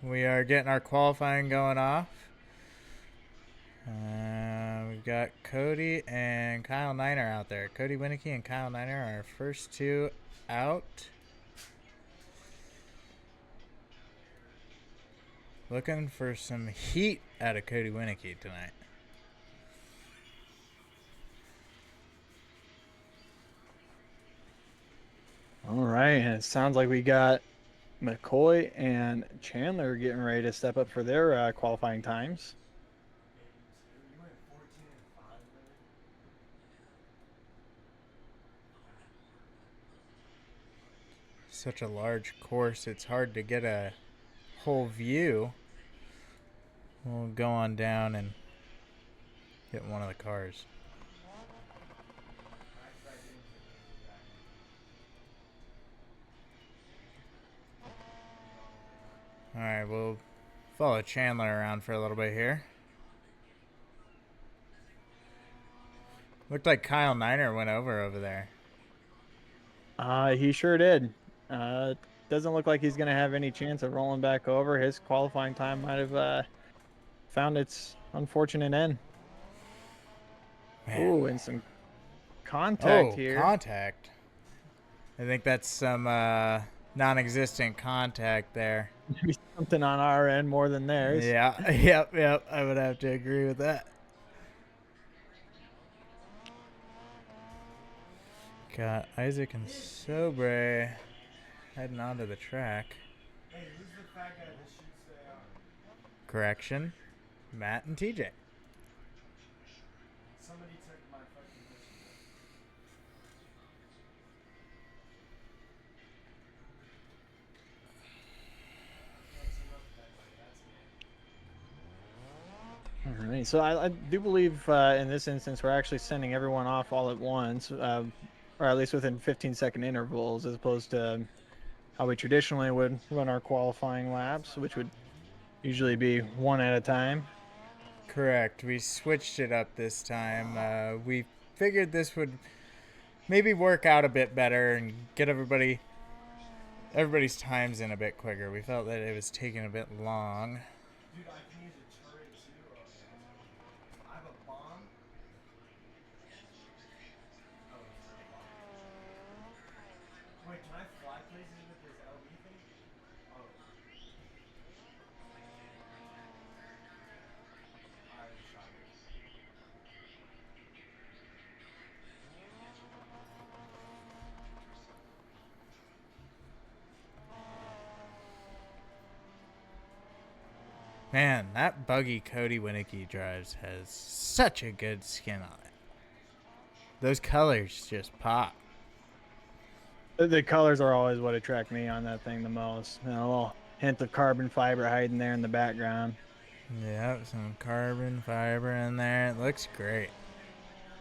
We are getting our qualifying going off. We've got Cody and Kyle Niner out there. Cody Winicky and Kyle Niner are our first two out. Looking for some heat out of Cody Winicky tonight. All right, and it sounds like we got McCoy and Chandler getting ready to step up for their qualifying times. Such a large course, it's hard to get a whole view. We'll go on down and get one of the cars. Alright, we'll follow Chandler around for a little bit here. Looked like Kyle Niner went over there. He sure did. Uh, doesn't look like he's going to have any chance of rolling back over. His qualifying time might have found its unfortunate end. Man. Ooh, and some contact Oh, here. contact. I think that's some non existent contact there. Maybe something on our end more than theirs. Yeah, yep. I would have to agree with that. Got Isaac and Sobre heading onto the track. Hey, who's the fat guy that shoots the AR? Correction, Matt and TJ. Somebody took my fucking mission. All right, so I do believe in this instance we're actually sending everyone off all at once, or at least within 15-second intervals, as opposed to how we traditionally would run our qualifying laps, which would usually be one at a time. Correct. We switched it up this time. We figured this would maybe work out a bit better and get everybody's times in a bit quicker. We felt that it was taking a bit long. Dude, I can use a turret too. I have a bomb. Oh, it's not a bomb. Wait, can I fly places with this LB thing? Oh, I already shot it. Man, that buggy Cody Winicky drives has such a good skin on it. Those colors just pop. The colors are always what attract me on that thing the most. You know, a little hint of carbon fiber hiding there in the background. Yep, some carbon fiber in there. It looks great.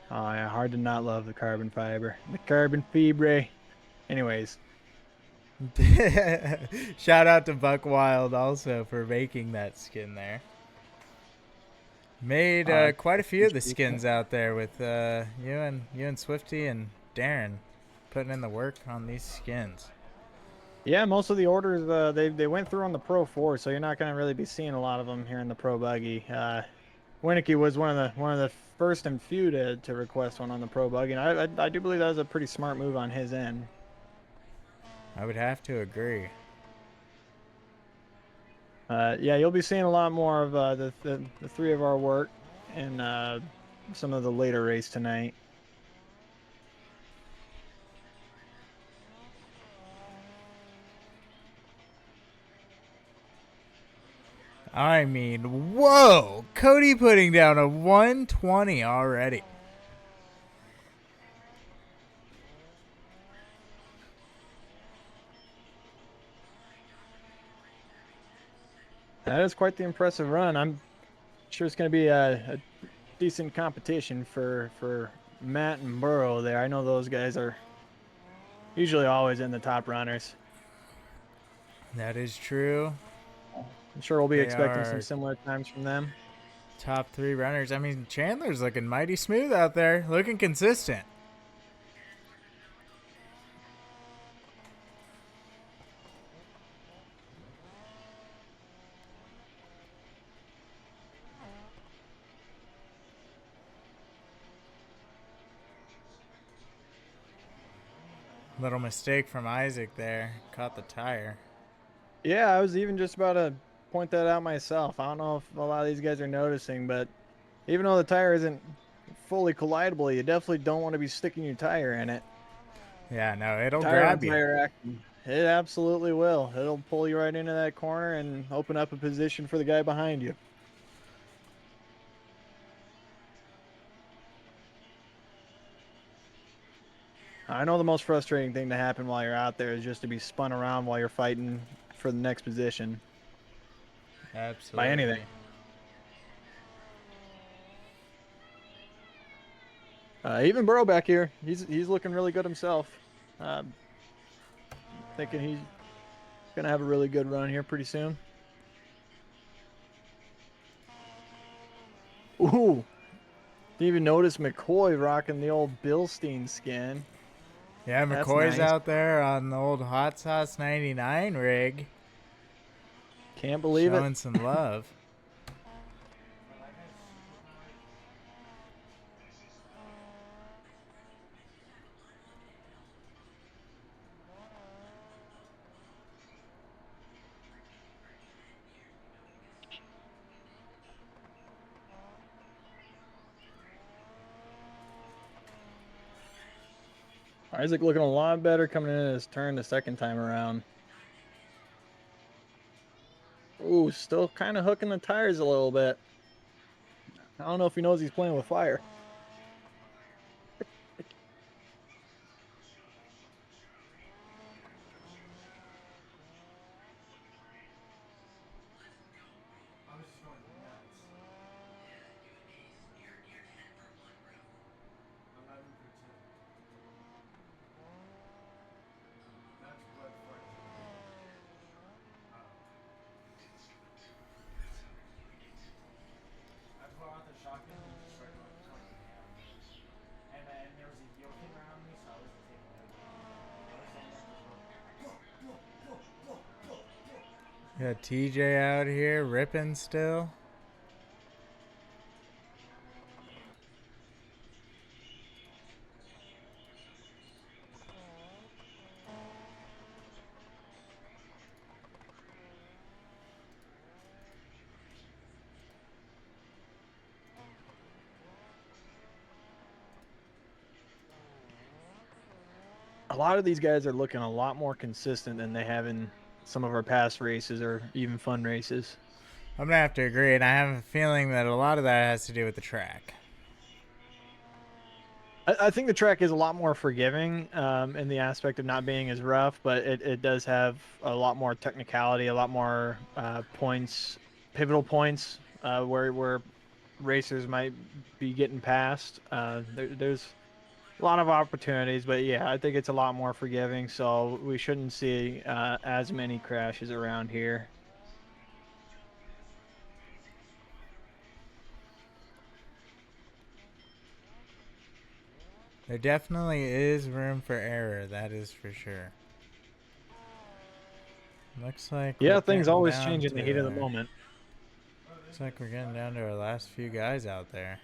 Oh yeah, hard to not love the carbon fiber, the carbon fibre. Anyways, Shout out to Buck Wild also for making that skin there. Made quite a few of the appreciate that. skins out there with you and Swifty and Darren putting in the work on these skins. Yeah, most of the orders they went through on the Pro 4, so you're not going to really be seeing a lot of them here in the Pro Buggy. Winicky was one of the first and few to request one on the Pro Buggy, and I do believe that was a pretty smart move on his end. I would have to agree. Yeah, you'll be seeing a lot more of the three of our work in some of the later race tonight. I mean, whoa! Cody putting down a 120 already. That is quite the impressive run. I'm sure it's going to be a decent competition for Matt and Burrow there. I know those guys are usually always in the top runners. That is true. I'm sure we'll be They expecting some are similar times from them. top three runners. I mean, Chandler's looking mighty smooth out there, looking consistent. Little mistake from Isaac there. Caught the tire. Yeah, I was even just about to point that out myself. I don't know if a lot of these guys are noticing, but even though the tire isn't fully collidable, you definitely don't want to be sticking your tire in it. Yeah, no, it'll Tire on grab you. tire action. It absolutely will. It'll pull you right into that corner and open up a position for the guy behind you. I know the most frustrating thing to happen while you're out there is just to be spun around while you're fighting for the next position by anything. Absolutely. Even Burrow back here, he's looking really good himself. Um, Thinking he's gonna have a really good run here pretty soon. Ooh, didn't even notice McCoy rocking the old Bilstein skin. Yeah, That's McCoy's nice. out there on the old Hot Sauce 99 rig. Can't believe it. Showing some love. Bro, that guy's super powered. Isaac looking a lot better coming in his turn the second time around. Ooh, still kind of hooking the tires a little bit. I don't know if he knows he's playing with fire. I was just going nuts. 11 for 2. That's blood for 2. Oh. I pulled out the shotgun and just started going ham. And there was a yoking around me, so I wasn't taking no damage. I was in there just going, blah, blah, blah, blah, blah, blah. Got TJ out here ripping still. A lot of these guys are looking a lot more consistent than they have in some of our past races or even fun races. I'm gonna have to agree, and I have a feeling that a lot of that has to do with the track. I think the track is a lot more forgiving in the aspect of not being as rough, but it does have a lot more technicality, a lot more points, pivotal points where racers might be getting past. There's a lot of opportunities, but yeah, I think it's a lot more forgiving, so we shouldn't see as many crashes around here. There definitely is room for error, that is for sure. Looks like we're Yeah, things getting always down change in the heat to of the our. moment. Looks like we're getting down to our last few guys out there.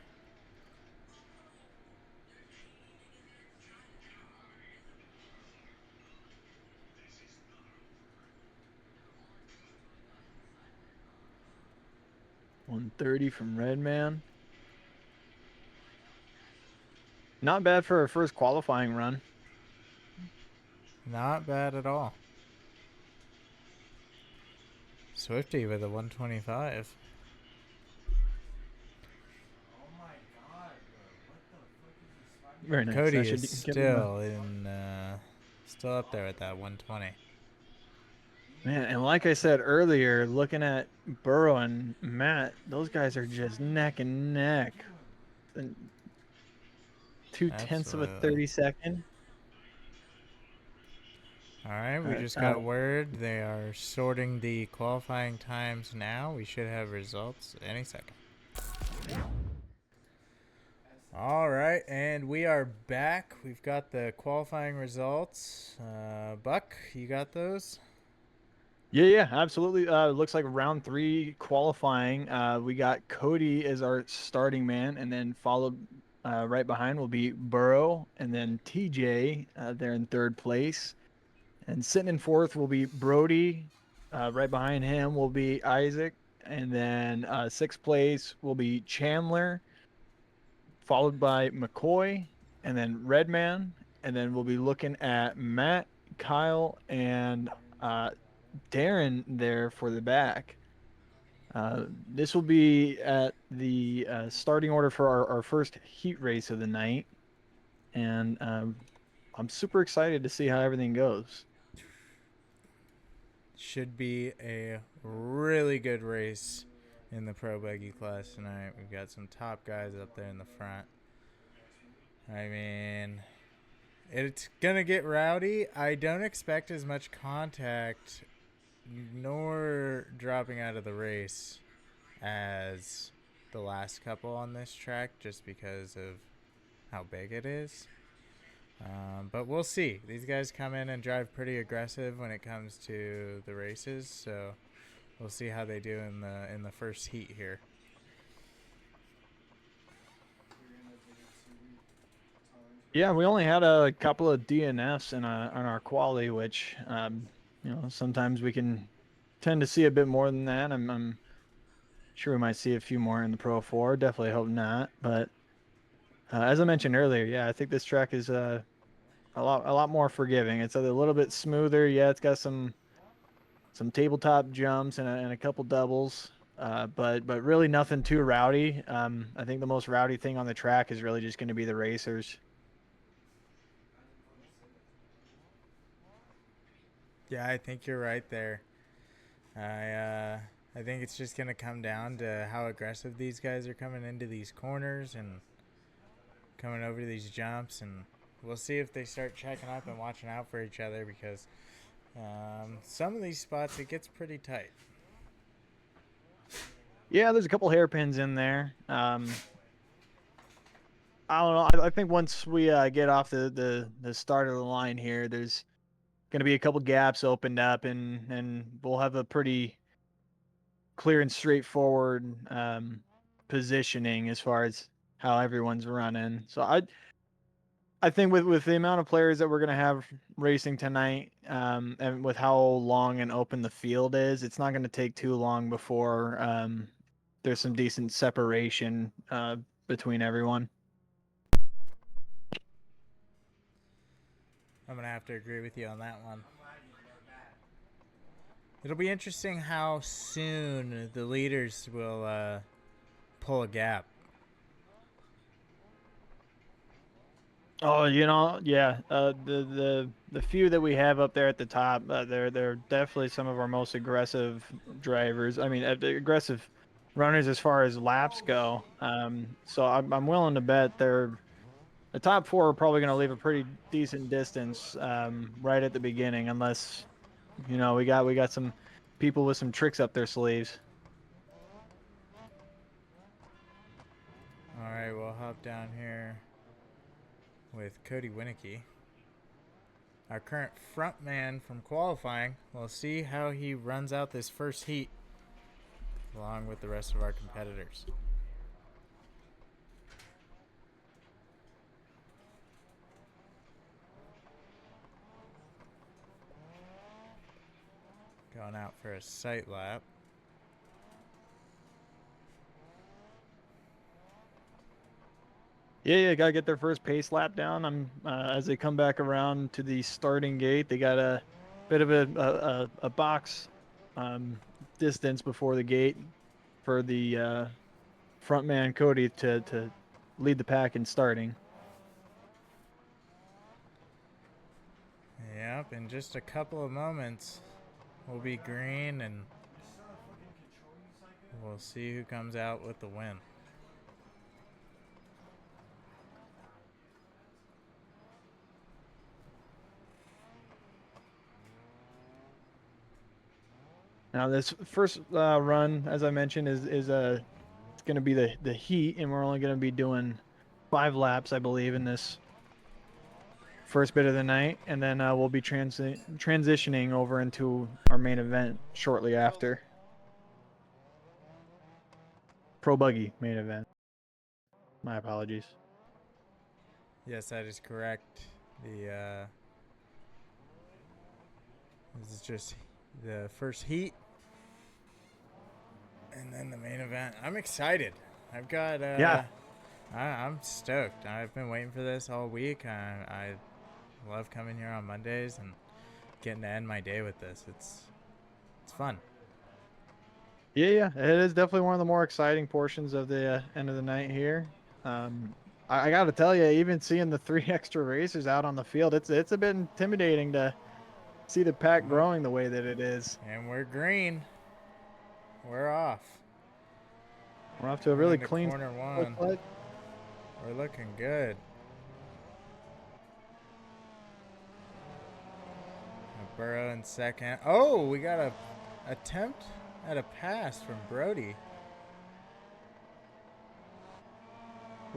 $130 from Redman. Not bad for our first qualifying run. Not bad at all. Swifty with a 125. Oh my god, bro. What the fuck is this sliding Very on? nice. That Cody should is give him a still up there at that 120. man. And like I said earlier, looking at Burrow and Matt, those guys are just neck and neck. And 0.2 of a Absolutely. 30-second. All right, we just got word they are sorting the qualifying times now. We should have results any second. All right, and we are back. We've got the qualifying results. Buck, you got those? Yeah, absolutely. Looks like round three qualifying. We got Cody as our starting man, and then followed Right behind will be Burrow, and then TJ there in third place. And sitting in fourth will be Brody. Right behind him will be Isaac. And then sixth place will be Chandler, followed by McCoy, and then Redman. And then we'll be looking at Matt, Kyle, and uh, Darren there for the back. This will be at the starting order for our first heat race of the night. And I'm super excited to see how everything goes. Should be a really good race in the pro buggy class tonight. We've got some top guys up there in the front. I mean, it's gonna get rowdy. I don't expect as much contact nor dropping out of the race as the last couple on this track, just because of how big it is. But we'll see. These guys come in and drive pretty aggressive when it comes to the races, so we'll see how they do in the first heat here. Yeah, we only had a couple of DNFs in our quali, which sometimes we can tend to see a bit more than that. I'm sure we might see a few more in the Pro 4. Definitely hope not. But as I mentioned earlier, yeah, I think this track is a lot more forgiving. It's a little bit smoother. Yeah, it's got some tabletop jumps and a couple doubles. But really nothing too rowdy. I think the most rowdy thing on the track is really just going to be the racers. Yeah, I think you're right there. I think it's just gonna come down to how aggressive these guys are coming into these corners and coming over these jumps, and we'll see if they start checking up and watching out for each other, because some of these spots it gets pretty tight. Yeah, there's a couple hairpins in there. I don't know. I think once we get off the start of the line here, there's going to be a couple gaps opened up, and we'll have a pretty clear and straightforward positioning as far as how everyone's running. So I think with the amount of players that we're going to have racing tonight, and with how long and open the field is, it's not going to take too long before there's some decent separation between everyone. I'm gonna have to agree with you on that one. It'll be interesting how soon the leaders will pull a gap. Oh, yeah. The few that we have up there at the top, they're definitely some of our most aggressive drivers. I mean, aggressive runners as far as laps go. So I'm willing to bet the top four are probably going to leave a pretty decent distance right at the beginning, unless we got some people with some tricks up their sleeves. All right, we'll hop down here with Cody Winicky, our current front man from qualifying. We'll see how he runs out this first heat along with the rest of our competitors. Going out for a sight lap. Yeah, gotta get their first pace lap down. As they come back around to the starting gate, they got a bit of a box distance before the gate for the front man Cody to lead the pack in starting. Yep, in just a couple of moments, we'll be green and we'll see who comes out with the win. Now this first run, as I mentioned, is it's going to be the heat, and we're only going to be doing 5 laps, I believe, in this first bit of the night, and then we'll be transitioning over into our main event shortly after. Pro buggy main event. My apologies. Yes, that is correct. This is just the first heat, and then the main event. I'm excited. I've got. Yeah. I'm stoked. I've been waiting for this all week. I love coming here on Mondays and getting to end my day with this. It's fun. Yeah, yeah, it is definitely one of the more exciting portions of the end of the night here. I got to tell you, even seeing the three extra racers out on the field, it's a bit intimidating to see the pack Oh, growing the way that it is. and we're green. We're off. We're off to a Coming really into clean corner start, one. but We're looking good. Burrow in second. Oh, we got a attempt at a pass from Brody.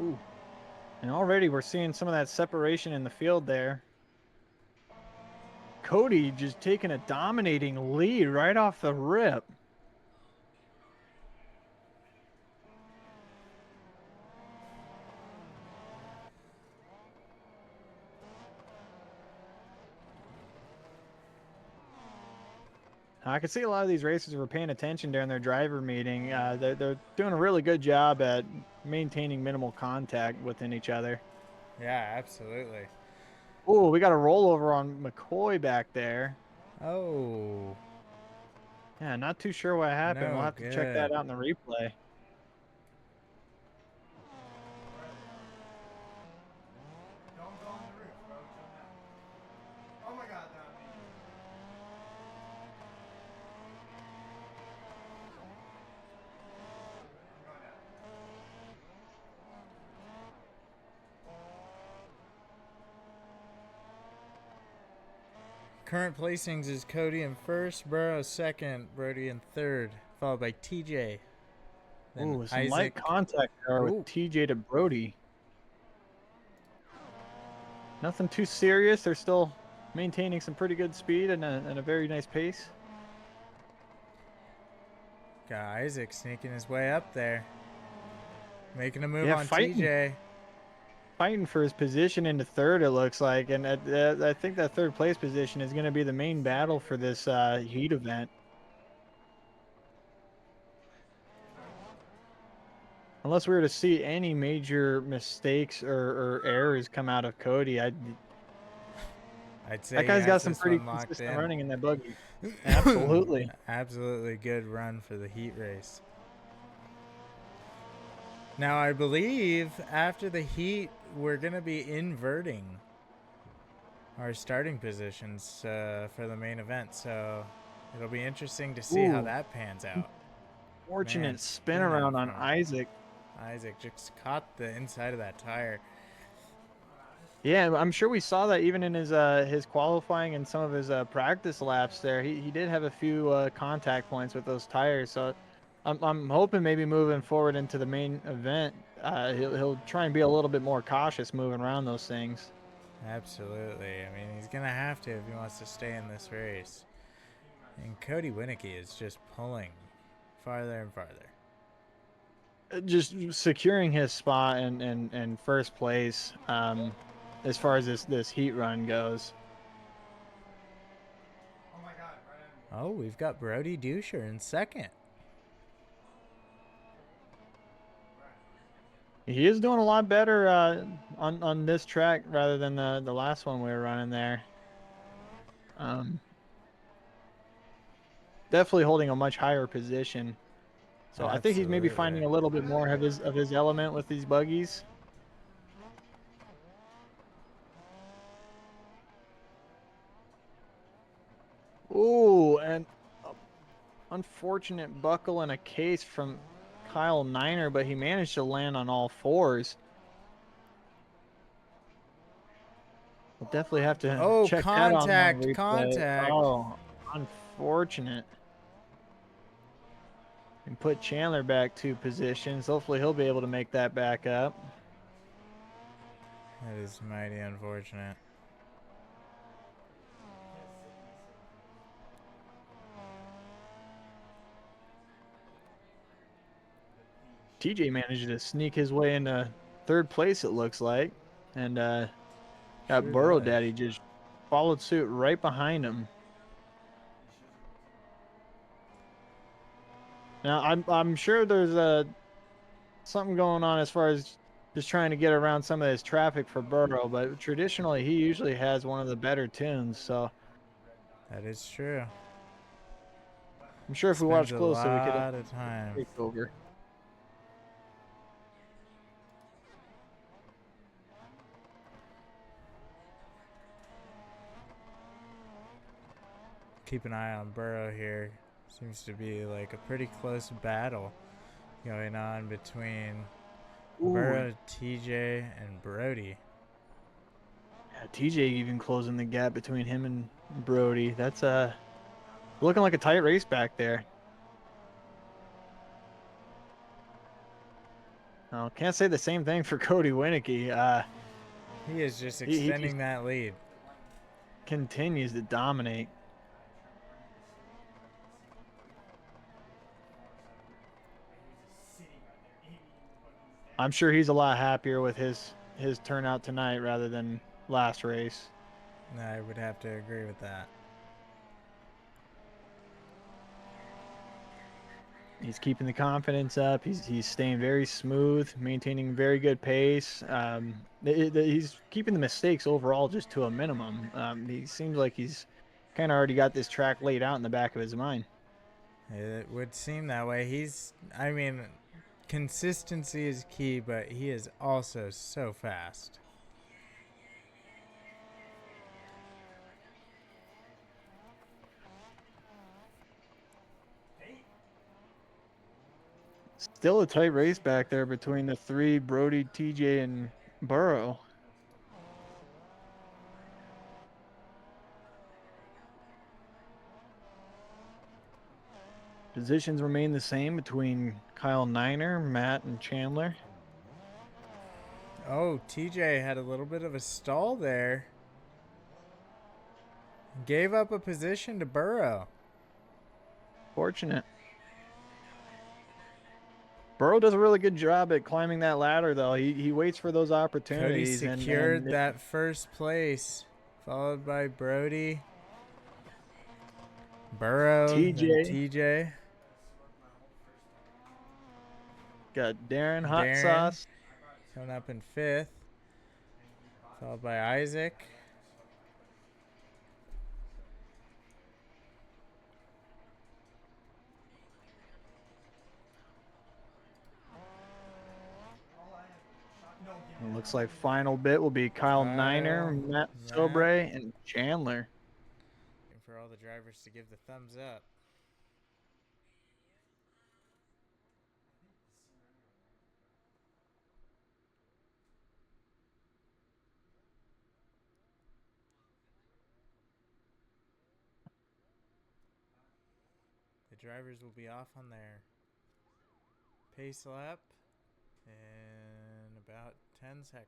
ooh, and already we're seeing some of that separation in the field there. Cody just taking a dominating lead right off the rip. I can see a lot of these racers were paying attention during their driver meeting. They're doing a really good job at maintaining minimal contact within each other. Yeah, absolutely. Oh, we got a rollover on McCoy back there. Oh, Yeah, not too sure what happened. We'll no have to check good. that out in the replay. Don't go on the roof, bro. Jump down. Oh my god, Dominic. I'm going down. Current placings is Cody in first, Burrow second, Brody in third, followed by TJ. Then Ooh, some light Isaac. contact there with Ooh, TJ to Brody. Nothing too serious. They're still maintaining some pretty good speed and a very nice pace. got Isaac sneaking his way up there. Making a move Yeah, on TJ. fighting for his position into third, it looks like. And I think that third place position is going to be the main battle for this heat event. Unless we were to see any major mistakes or errors come out of Cody, I'd say that he guy's got has some this pretty one locked consistent in. running in that buggy. Absolutely. Absolutely good run for the heat race. Now, I believe after the heat, we're going to be inverting our starting positions for the main event. So it'll be interesting to see how Ooh, that pans out. Man, fortunate spin spinning around on from Isaac. Isaac just caught the inside of that tire. Yeah, I'm sure we saw that even in his qualifying and some of his practice laps there. He did have a few contact points with those tires. So I'm hoping maybe moving forward into the main event, he'll try and be a little bit more cautious moving around those things. Absolutely. I mean, he's going to have to if he wants to stay in this race. And Cody Winicky is just pulling farther and farther. Just securing his spot in first place, as far as this heat run goes. Oh my god, right on me. Oh, we've got Brody Duscher in second. He is doing a lot better on this track rather than the last one we were running there. Um, Definitely holding a much higher position. So I think he's maybe Absolutely. finding a little bit more of his element with these buggies. Ooh, and a unfortunate buckle in a case from Kyle Niner, but he managed to land on all fours. We'll definitely have to Oh, check that on the contact, replay. contact. Oh, unfortunate. And put Chandler back 2 positions. Hopefully he'll be able to make that back up. That is mighty unfortunate. TJ managed to sneak his way into third place, it looks like. and Sure that Burrow does. Daddy just followed suit right behind him. Now I'm sure there's something going on as far as just trying to get around some of this traffic for Burrow, but traditionally he usually has one of the better tunes. So That is true. I'm sure if we Spends watch a closely, we could lot of time. take over. Keep an eye on Burrow here. Seems to be like a pretty close battle going on between Ooh, Burrow, TJ, and Brody. yeah, TJ even closing the gap between him and Brody. That's looking like a tight race back there. Oh, can't say the same thing for Cody Winicky. He is just He just extending that lead. continues to dominate. I'm sure he's a lot happier with his turnout tonight rather than last race. I would have to agree with that. He's keeping the confidence up. He's staying very smooth, maintaining very good pace. He's keeping the mistakes overall just to a minimum. He seems like he's kind of already got this track laid out in the back of his mind. It would seem that way. I mean, consistency is key, but he is also so fast. Still a tight race back there between the three, Brody, TJ, and Burrow. Positions remain the same between Kyle Niner, Matt, and Chandler. Oh, TJ had a little bit of a stall there. Gave up a position to Burrow. Fortunate. Burrow does a really good job at climbing that ladder, though. He waits for those Cody opportunities, secured that first place, followed by Brody, Burrow, then TJ TJ, got Darren Hot Darren Sauce. coming up in fifth, followed by Isaac. It looks like final bit will be Kyle Niner, Matt Sobre, and Chandler. And for all the drivers to give the thumbs up. The drivers will be off on their pace lap in about 10 seconds.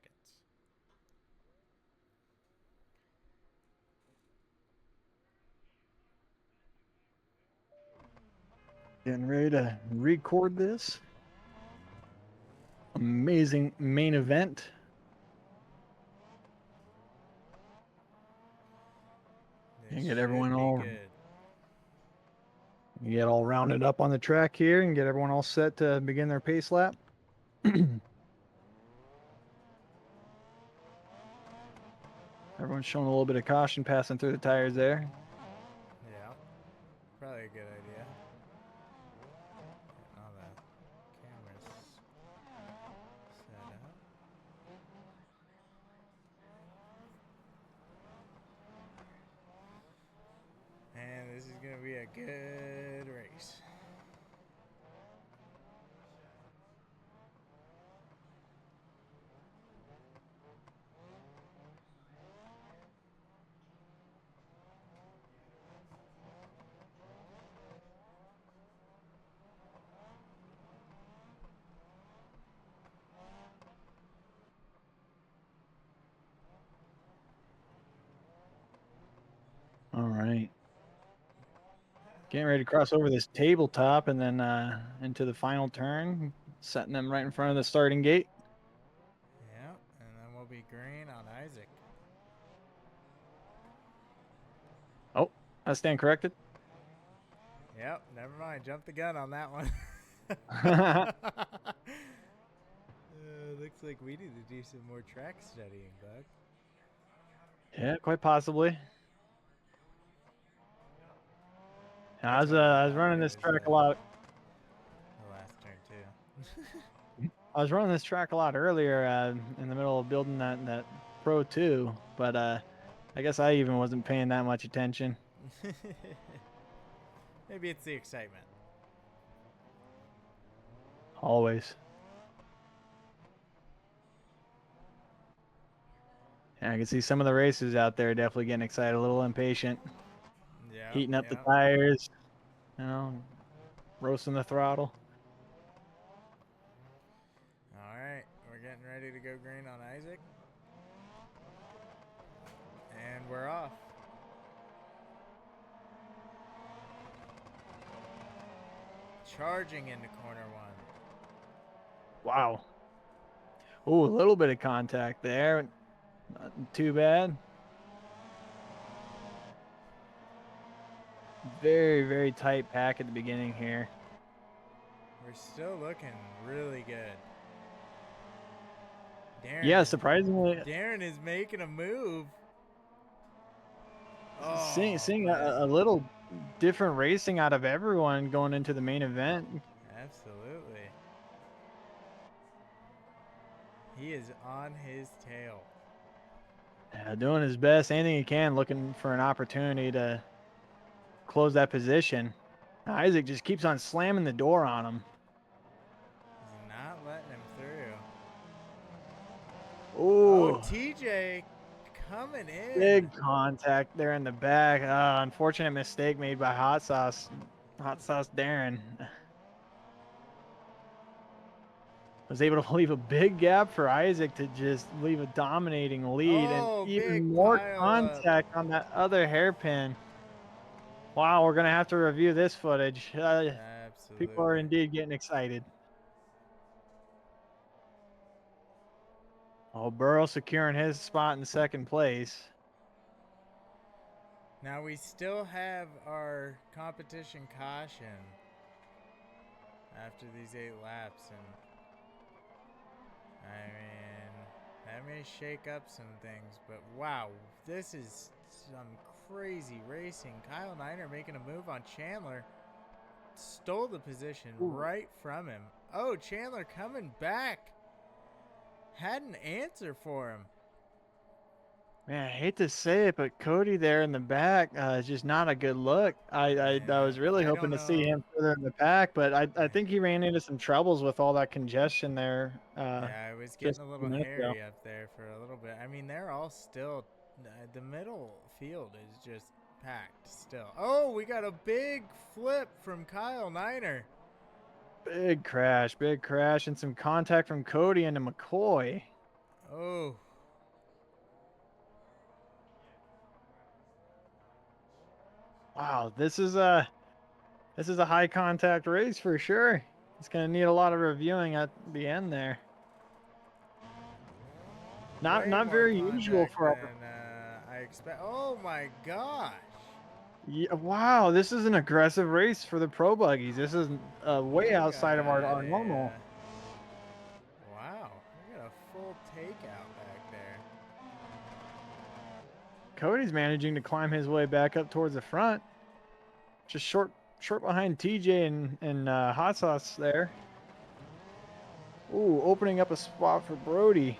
Getting ready to record this. Amazing main event. This And get should everyone be all good. get all rounded up on the track here and get everyone all set to begin their pace lap. Everyone's showing a little bit of caution passing through the tires there. Yeah, probably a good idea. Getting all the cameras set up. And this is going to be a good race. All right. Getting ready to cross over this tabletop and then into the final turn, setting them right in front of the starting gate. Yeah, and then we'll be be green on Isaac. Oh, I stand corrected. Yep, never mind. Jump the gun on that one. Looks like we need to do some more track studying, Buck. Yeah, quite possibly. I That's was what I I was thought, but running it this was track a lot. the last turn too. I was running this track a lot earlier in the middle of building that Pro 2, but I guess I even wasn't paying that much attention. Maybe it's the excitement. Always. Yeah, I can see some of the racers out there definitely getting excited, a little impatient, Yeah, heating up the yeah. tires, you know, roasting the throttle. All right, we're getting ready to go green on Isaac. And we're off. Charging into corner one. Wow. Ooh, a little bit of contact there. Not too bad. Very, very tight pack at the beginning here. We're still looking really good. Yeah, surprisingly, Darren is making a move. Oh, seeing but a little different racing out of everyone going into the main event. absolutely. He is on his tail. Doing his best, anything he can, looking for an opportunity to close that position. Isaac just keeps on slamming the door on him. He's not letting him through. Oh, Ooh, TJ coming in. big contact there in the back. Unfortunate mistake made by Hot Sauce. Hot Sauce Darren was able to leave a big gap for Isaac to just leave a dominating lead, and Oh, big even more pile up. contact on that other hairpin. Wow, we're gonna have to review this footage. People are Absolutely. indeed getting excited. Oh, Burrow securing his spot in second place. Now we still have our competition caution after these 8 laps, and I mean, that may shake up some things, but wow, this is some crazy racing. Kyle Niner making a move on Chandler. Stole the position Ooh. right from him. Oh, Chandler coming back. Had an answer for him. Man, I hate to say it, but Cody there in the back is just not a good look. I Yeah, was really I hoping don't to see know. him further in the back, but I think he ran into some troubles with all that congestion there Yeah, it was getting just a a few little minutes ago. hairy up there for a little bit. I mean, they're all still. The middle field is just packed still. Oh, we got a big flip from Kyle Niner. Big crash, and some contact from Cody into McCoy. Oh, Wow, this is a high contact race for sure. It's gonna need a lot of reviewing at the end there. way Not more very usual contact for than I expect. Oh my gosh. Yeah, wow, this is an aggressive race for the pro buggies. This is way We outside of got our normal. a. Wow, we got a full takeout back there. Cody's managing to climb his way back up towards the front. Just short behind TJ and Hot Sauce there. Ooh, opening up a spot for Brody.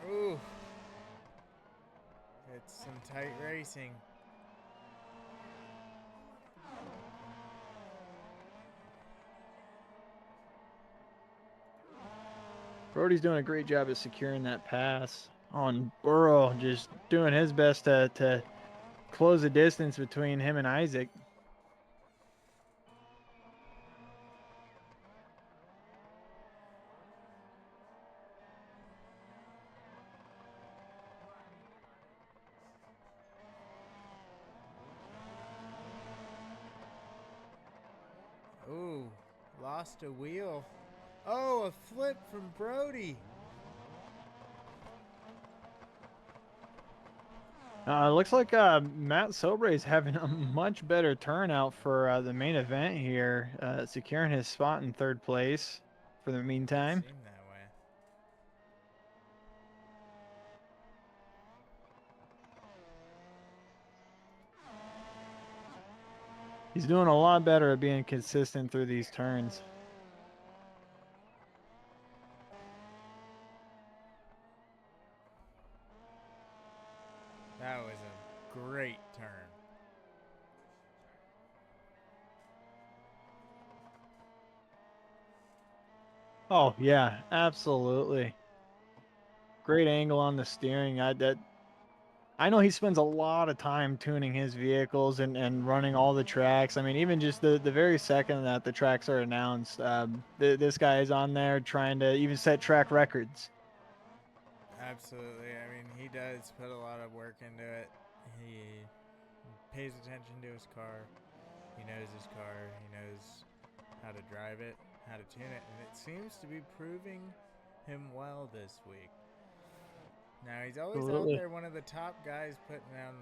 Ooh, it's some tight racing. Brody's doing a great job of securing that pass on Burrow, just doing his best to close the distance between him and Isaac. Ooh, lost a wheel. Oh, a flip from Brody. Looks like Matt Sobre is having a much better turnout for the main event here, securing his spot in third place for the meantime. Seemed that way. He's doing a lot better at being consistent through these turns. That was a great turn. Oh yeah, absolutely. Great angle on the steering. I know he spends a lot of time tuning his vehicles and running all the tracks. I mean, even just the very second that the tracks are announced, this guy is on there trying to even set track records. Absolutely. I mean, he does put a lot of work into it. He pays attention to his car. He knows his car. He knows how to drive it, how to tune it, and it seems to be proving him well this week. Now he's always out Absolutely. there, one of the top guys putting down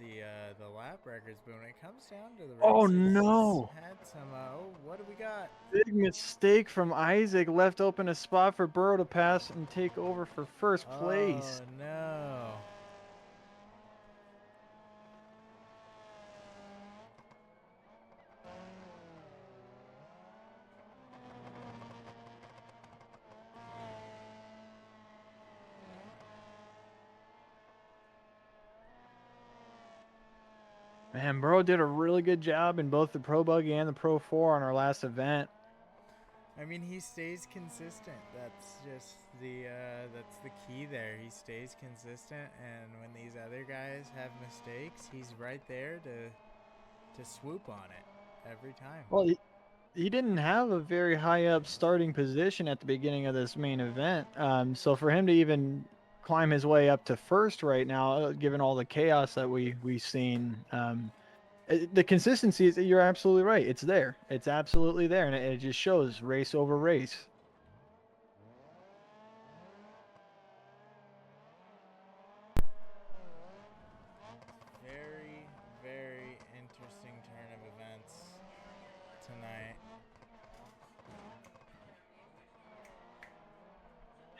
the lap records, but when it comes down to the Oh races, he's no! had some. Oh, what do we got? Big mistake from Isaac. Left open a spot for Burrow to pass and take over for first place. Oh no! Man, Burrow did a really good job in both the Pro Buggy and the Pro 4 on our last event. I mean, he stays consistent. That's the key there. He stays consistent, and when these other guys have mistakes, he's right there to swoop on it every time. Well, he didn't have a very high up starting position at the beginning of this main event. So for him to even climb his way up to first right now, given all the chaos that we've seen, the consistency is, you're absolutely right. It's there. It's absolutely there, and it just shows race over race. Very, very interesting turn of events tonight.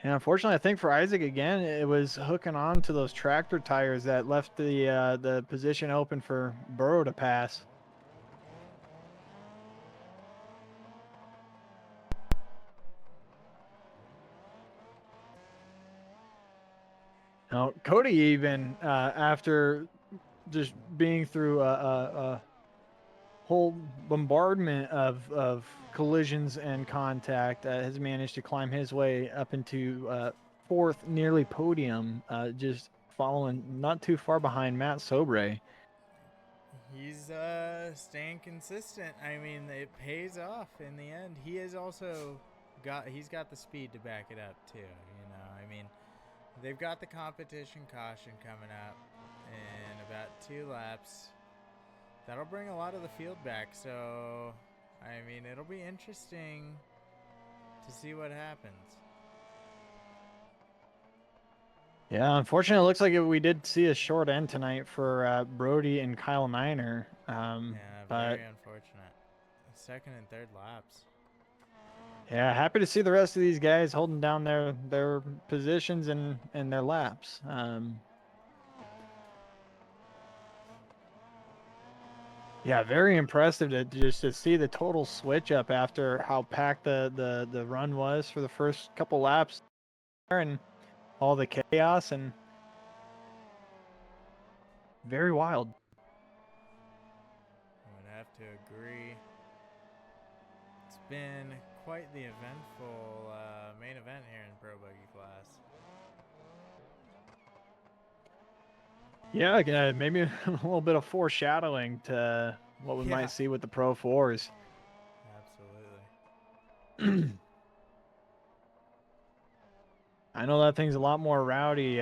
And unfortunately, I think for Isaac again, it was hooking on to those tractor tires that left the position open for Burrow to pass. Now, Cody even after just being through a whole bombardment of collisions and contact, has managed to climb his way up into fourth, nearly podium, just following not too far behind Matt Sobre. He's staying consistent. I mean, it pays off in the end. He has also he's got the speed to back it up too. You know, I mean, they've got the competition caution coming up in about 2 laps. That'll bring a lot of the field back. So, I mean, it'll be interesting to see what happens. Yeah, unfortunately, it looks like we did see a short end tonight for Brody and Kyle Niner. Yeah, But very unfortunate. Second and third laps. yeah, happy to see the rest of these guys holding down their positions and their laps. Yeah, very impressive to just to see the total switch up after how packed the run was for the first couple laps there and all the chaos, and very wild. I would have to agree. It's been quite the eventful main event here in Pro Buggy class. Yeah, maybe a little bit of foreshadowing to what we Yeah, might see with the Pro 4s. absolutely. I know that thing's a lot more rowdy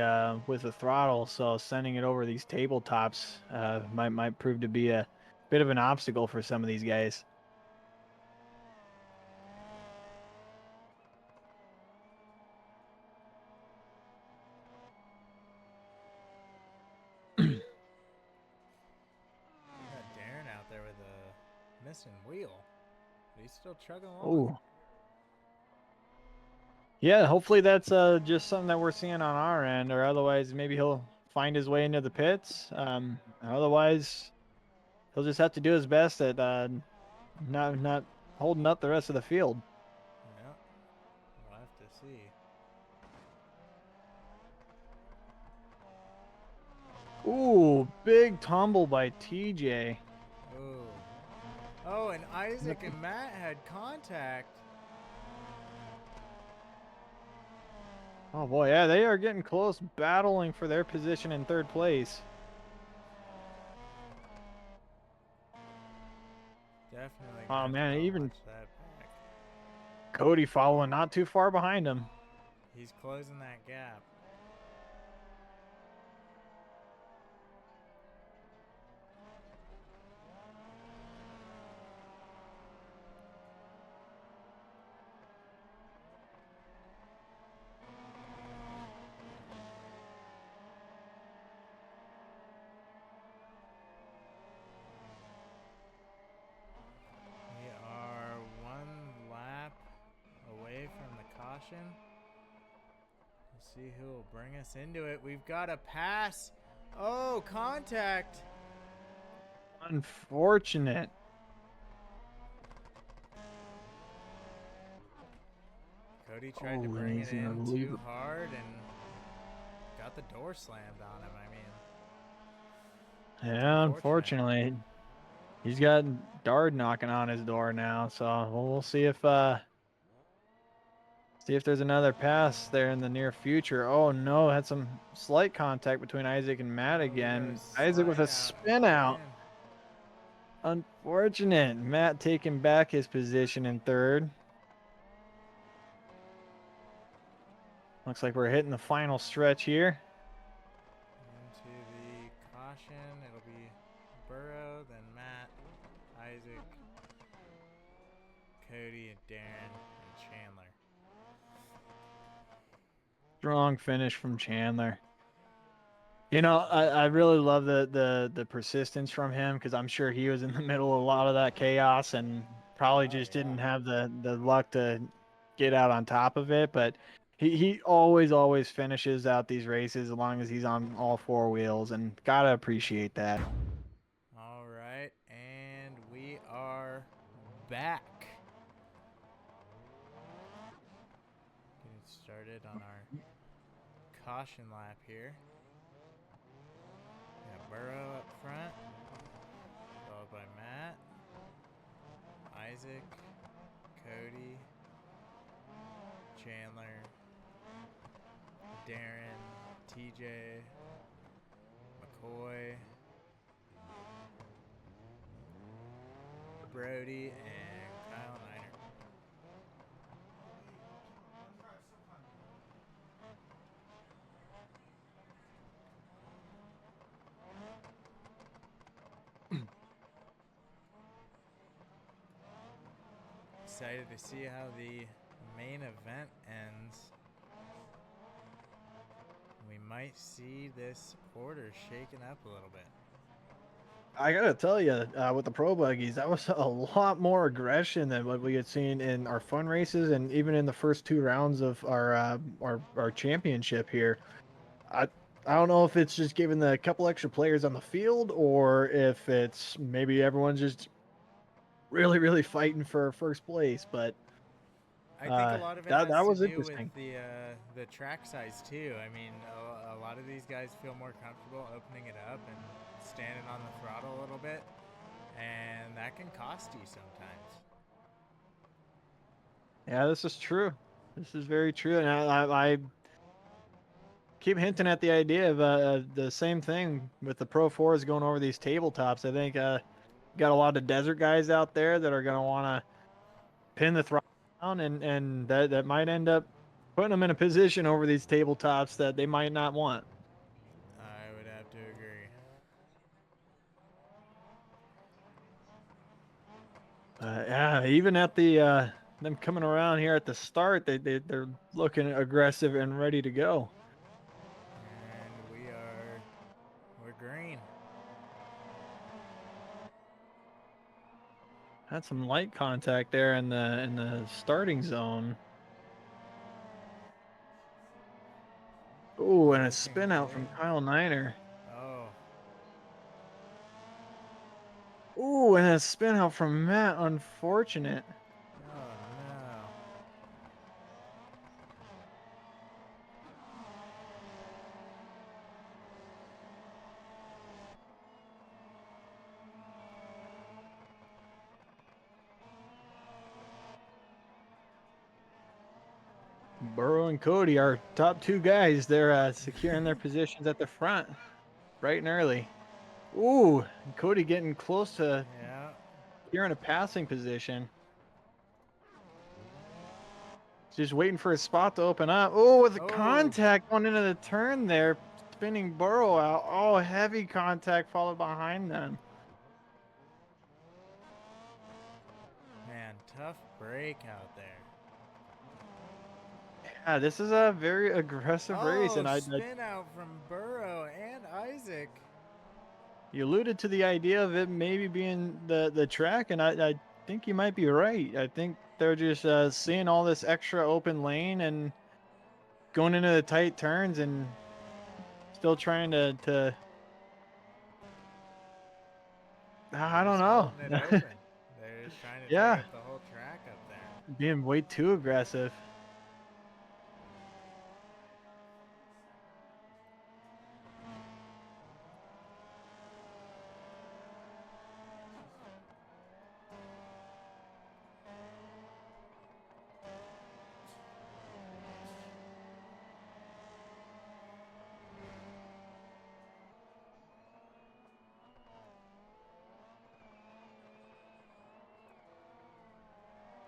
with the throttle, so sending it over these tabletops might prove to be a bit of an obstacle for some of these guys. missing wheel. But he's still chugging along. Oh. Yeah, hopefully that's just something that we're seeing on our end, or otherwise maybe he'll find his way into the pits. Otherwise he'll just have to do his best at not holding up the rest of the field. Yeah, we'll have to see. Ooh, big tumble by TJ. Oh. Oh, and Isaac and Matt had contact. Oh boy, yeah, they are getting close, battling for their position in third place. Definitely gonna Oh have to man, go even watch that back. Cody following not too far behind him. He's closing that gap. We are one lap away from the caution. We'll see who will bring us into it. We've got a pass. Oh, contact. Unfortunate. Cody tried to Oh, and bring he's it gonna in leave too it. hard and got the door slammed on him. I mean, it's Yeah, unfortunate. unfortunately. He's got Dard knocking on his door now, so we'll see if there's another pass there in the near future. Oh no, had some slight contact between Isaac and Matt Oh, we got a again. Isaac with slide a out spin out. again. Unfortunate. Matt taking back his position in third. Looks like we're hitting the final stretch here. Into the caution. It'll be Burrow, then Matt, Isaac, Cody, and Darren, and Chandler. Strong finish from Chandler. You know, I really love the persistence from him because I'm sure he was in the middle of a lot of that chaos and probably Oh, just yeah. didn't have the luck to get out on top of it. But he always finishes out these races as long as he's on all four wheels, and gotta appreciate that. All right, and we are back. Getting started on our caution lap here. We got Burrow up front, followed by Matt, Isaac, Cody, Chandler, Darren, TJ, McCoy, Brody, and Kyle Niner. Excited to see how the main event ends. We might see this order shaken up a little bit. I gotta tell you, with the pro buggies, that was a lot more aggression than what we had seen in our fun races, and even in the first two rounds of our championship here. I I don't know if it's just given the couple extra players on the field, or if it's maybe everyone's just really fighting for first place. But I think a lot of it that has to was do with interesting. the track size too. I mean, a lot of these guys feel more comfortable opening it up and standing on the throttle a little bit, and that can cost you sometimes. Yeah, this is true. This is very true, and I keep hinting at the idea of the same thing with the Pro Fours going over these tabletops. I think got a lot of desert guys out there that are going to want to pin the throttle down, and that might end up putting them in a position over these tabletops that they might not want. I would have to agree. Yeah, even at the them coming around here at the start, they're looking aggressive and ready to go. And we're green. Had some light contact there in the starting zone. Oh, and a Looking spin out from good. Kyle Niner. Oh, Ooh, and a spin out from Matt. Unfortunate. oh no. Burrow and Cody, our top two guys, they're securing their positions at the front, bright and early. Ooh, and Cody getting close to Yeah. securing a passing position. Just waiting for his spot to open up. Oh, with the Oh, contact going into the turn there, spinning Burrow out. Oh, heavy contact followed behind them. man, tough break out there. Yeah, this is a very aggressive race, Oh, and spin out from Burrow and Isaac. you alluded to the idea of it maybe being the track, and I think you might be right. I think they're just seeing all this extra open lane and going into the tight turns and still trying to I They're don't just know. holding it open. They're just trying to take Yeah, up the whole track up there. being way too aggressive.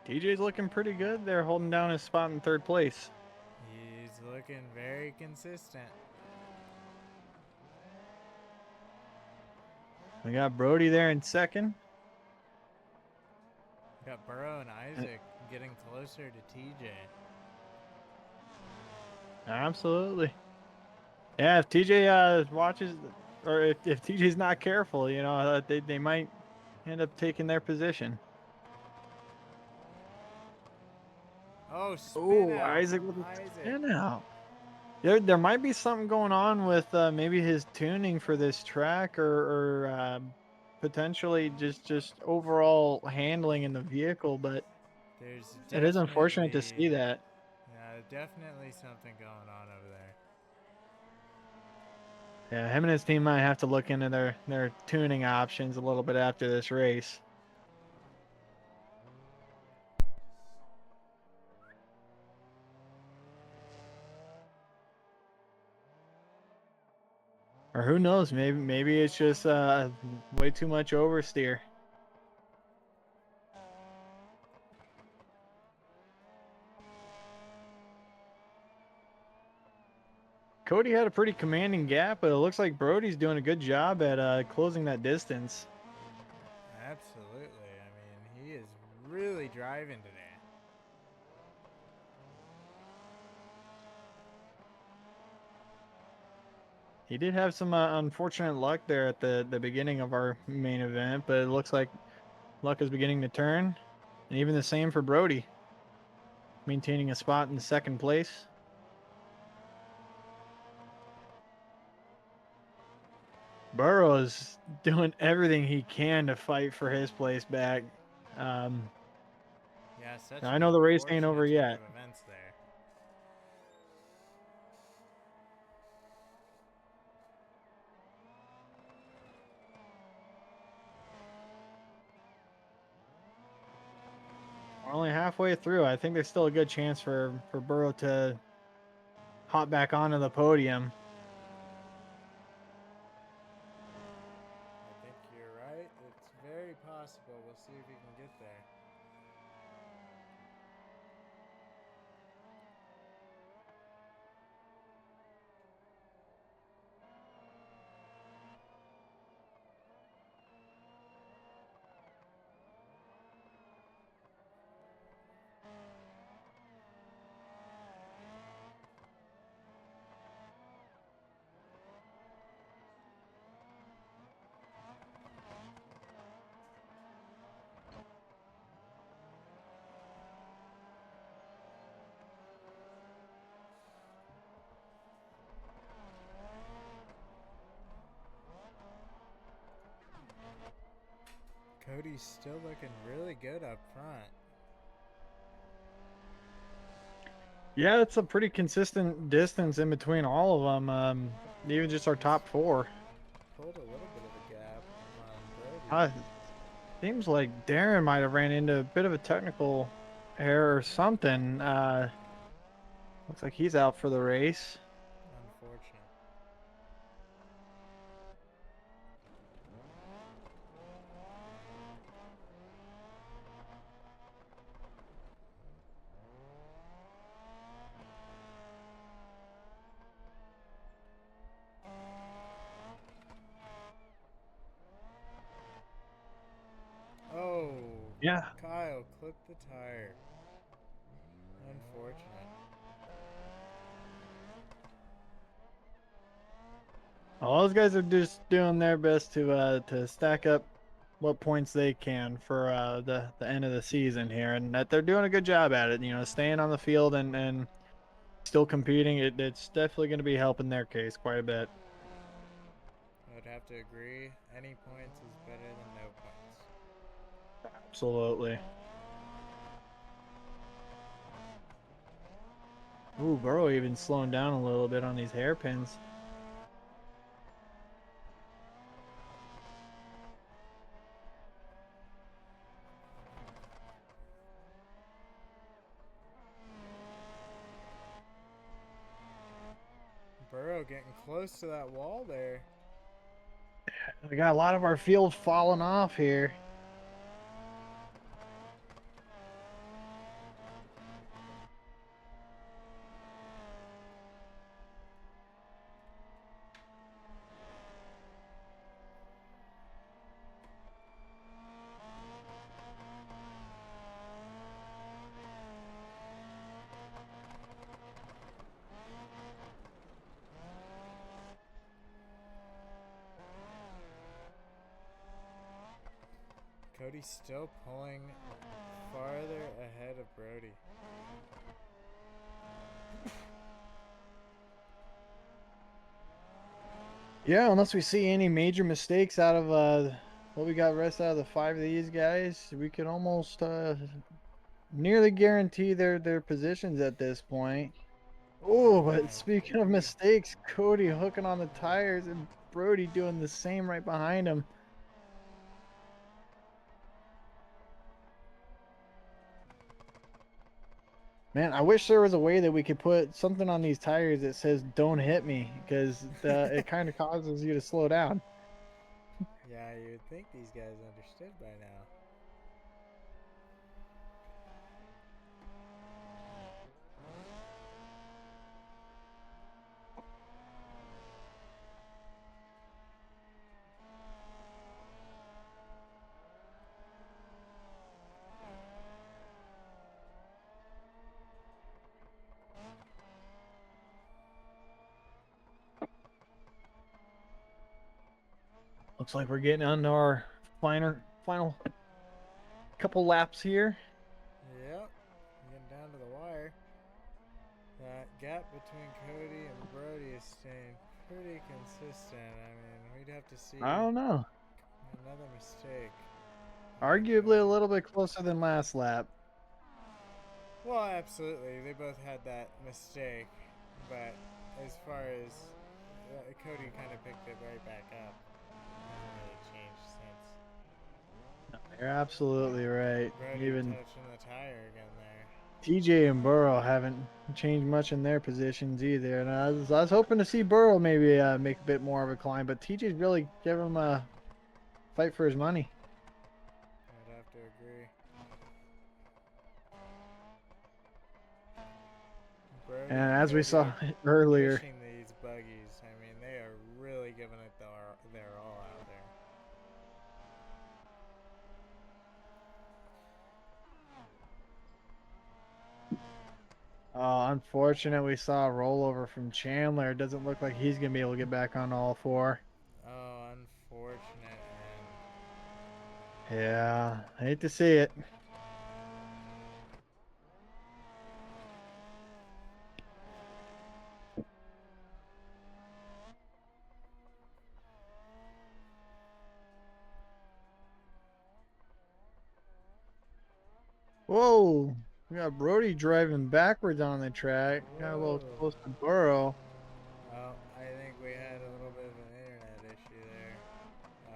DJ's looking pretty good. They're holding down his spot in third place. He's looking very consistent. We got Brody there in second. Got Burrow and And- Isaac getting closer to TJ. Absolutely. Yeah, if TJ watches, or if TJ's not careful, they might end up taking their position. Oh, spin Oh, out Isaac from with a Isaac. spin out. There might be something going on with maybe his tuning for this track, or potentially just overall handling in the vehicle. But There's it is unfortunate to see definitely, that. yeah, definitely something going on over there. Yeah, him and his team might have to look into their tuning options a little bit after this race. Or who knows, maybe it's just way too much oversteer. Cody had a pretty commanding gap, but it looks like Brody's doing a good job at closing that distance. Absolutely. I mean, he is really driving today. He did have some unfortunate luck there at the beginning of our main event, but it looks like luck is beginning to turn. And even the same for Brody, maintaining a spot in second place. Burrow's doing everything he can to fight for his place back. Um, Yeah, such I an know the race ain't over unfortunate turn yet. of events there. We're only halfway through. I think there's still a good chance for Burrow to hop back onto the podium. I think you're right. It's very possible. We'll see if he can get there. Cody's still looking really good up front. Yeah, it's a pretty consistent distance in between all of them. Even just our top four. Pulled a little bit of a gap on Brody. Uh, Seems like Darren might have ran into a bit of a technical error or something. Looks like he's out for the race. Unfortunate. Oh, Yeah. Kyle clipped the tire. Unfortunate. All those guys are just doing their best to stack up what points they can for the end of the season here, and that they're doing a good job at it. You know, staying on the field and still competing. It's definitely going to be helping their case quite a bit. I would have to agree. Any points is better than no points. Absolutely. Ooh, Burrow even slowing down a little bit on these hairpins. Burrow getting close to that wall there. We got a lot of our field falling off here. Cody's still pulling farther ahead of Brody. Yeah, unless we see any major mistakes out of what we got rest out of the five of these guys, we could almost nearly guarantee their positions at this point. Oh, but Yeah, speaking of Cody. mistakes, Cody hooking on the tires and Brody doing the same right behind him. Man, I wish there was a way that we could put something on these tires that says "Don't hit me," because it kind of causes you to slow down. Yeah, you would think these guys understood by now. Looks like we're getting on to our final couple laps here. Yep, getting down to the wire. That gap between Cody and Brody is staying pretty consistent. I mean, we'd have to see I don't know. another mistake by Arguably a Cody. little bit closer than last lap. Well, absolutely. They both had that mistake, but as far as Cody kind of picked it right back up, hasn't really changed since. You're absolutely right. Brody Even touching the tire again there. TJ and Burrow haven't changed much in their positions either. And I was hoping to see Burrow maybe make a bit more of a climb, but TJ's really giving him a fight for his money. I'd have to agree. And Brody and as we Cody saw earlier, pushing these buggies. I mean, they are really giving it their all out there. unfortunate we saw a rollover from Chandler. It doesn't look like he's going to be able to get back on all four. Oh, unfortunate. Yeah, hate to see it. Whoa. We got Brody driving backwards on the track. Got a little Whoa. close to Burrow. Oh, I think we had a little bit of an internet issue there.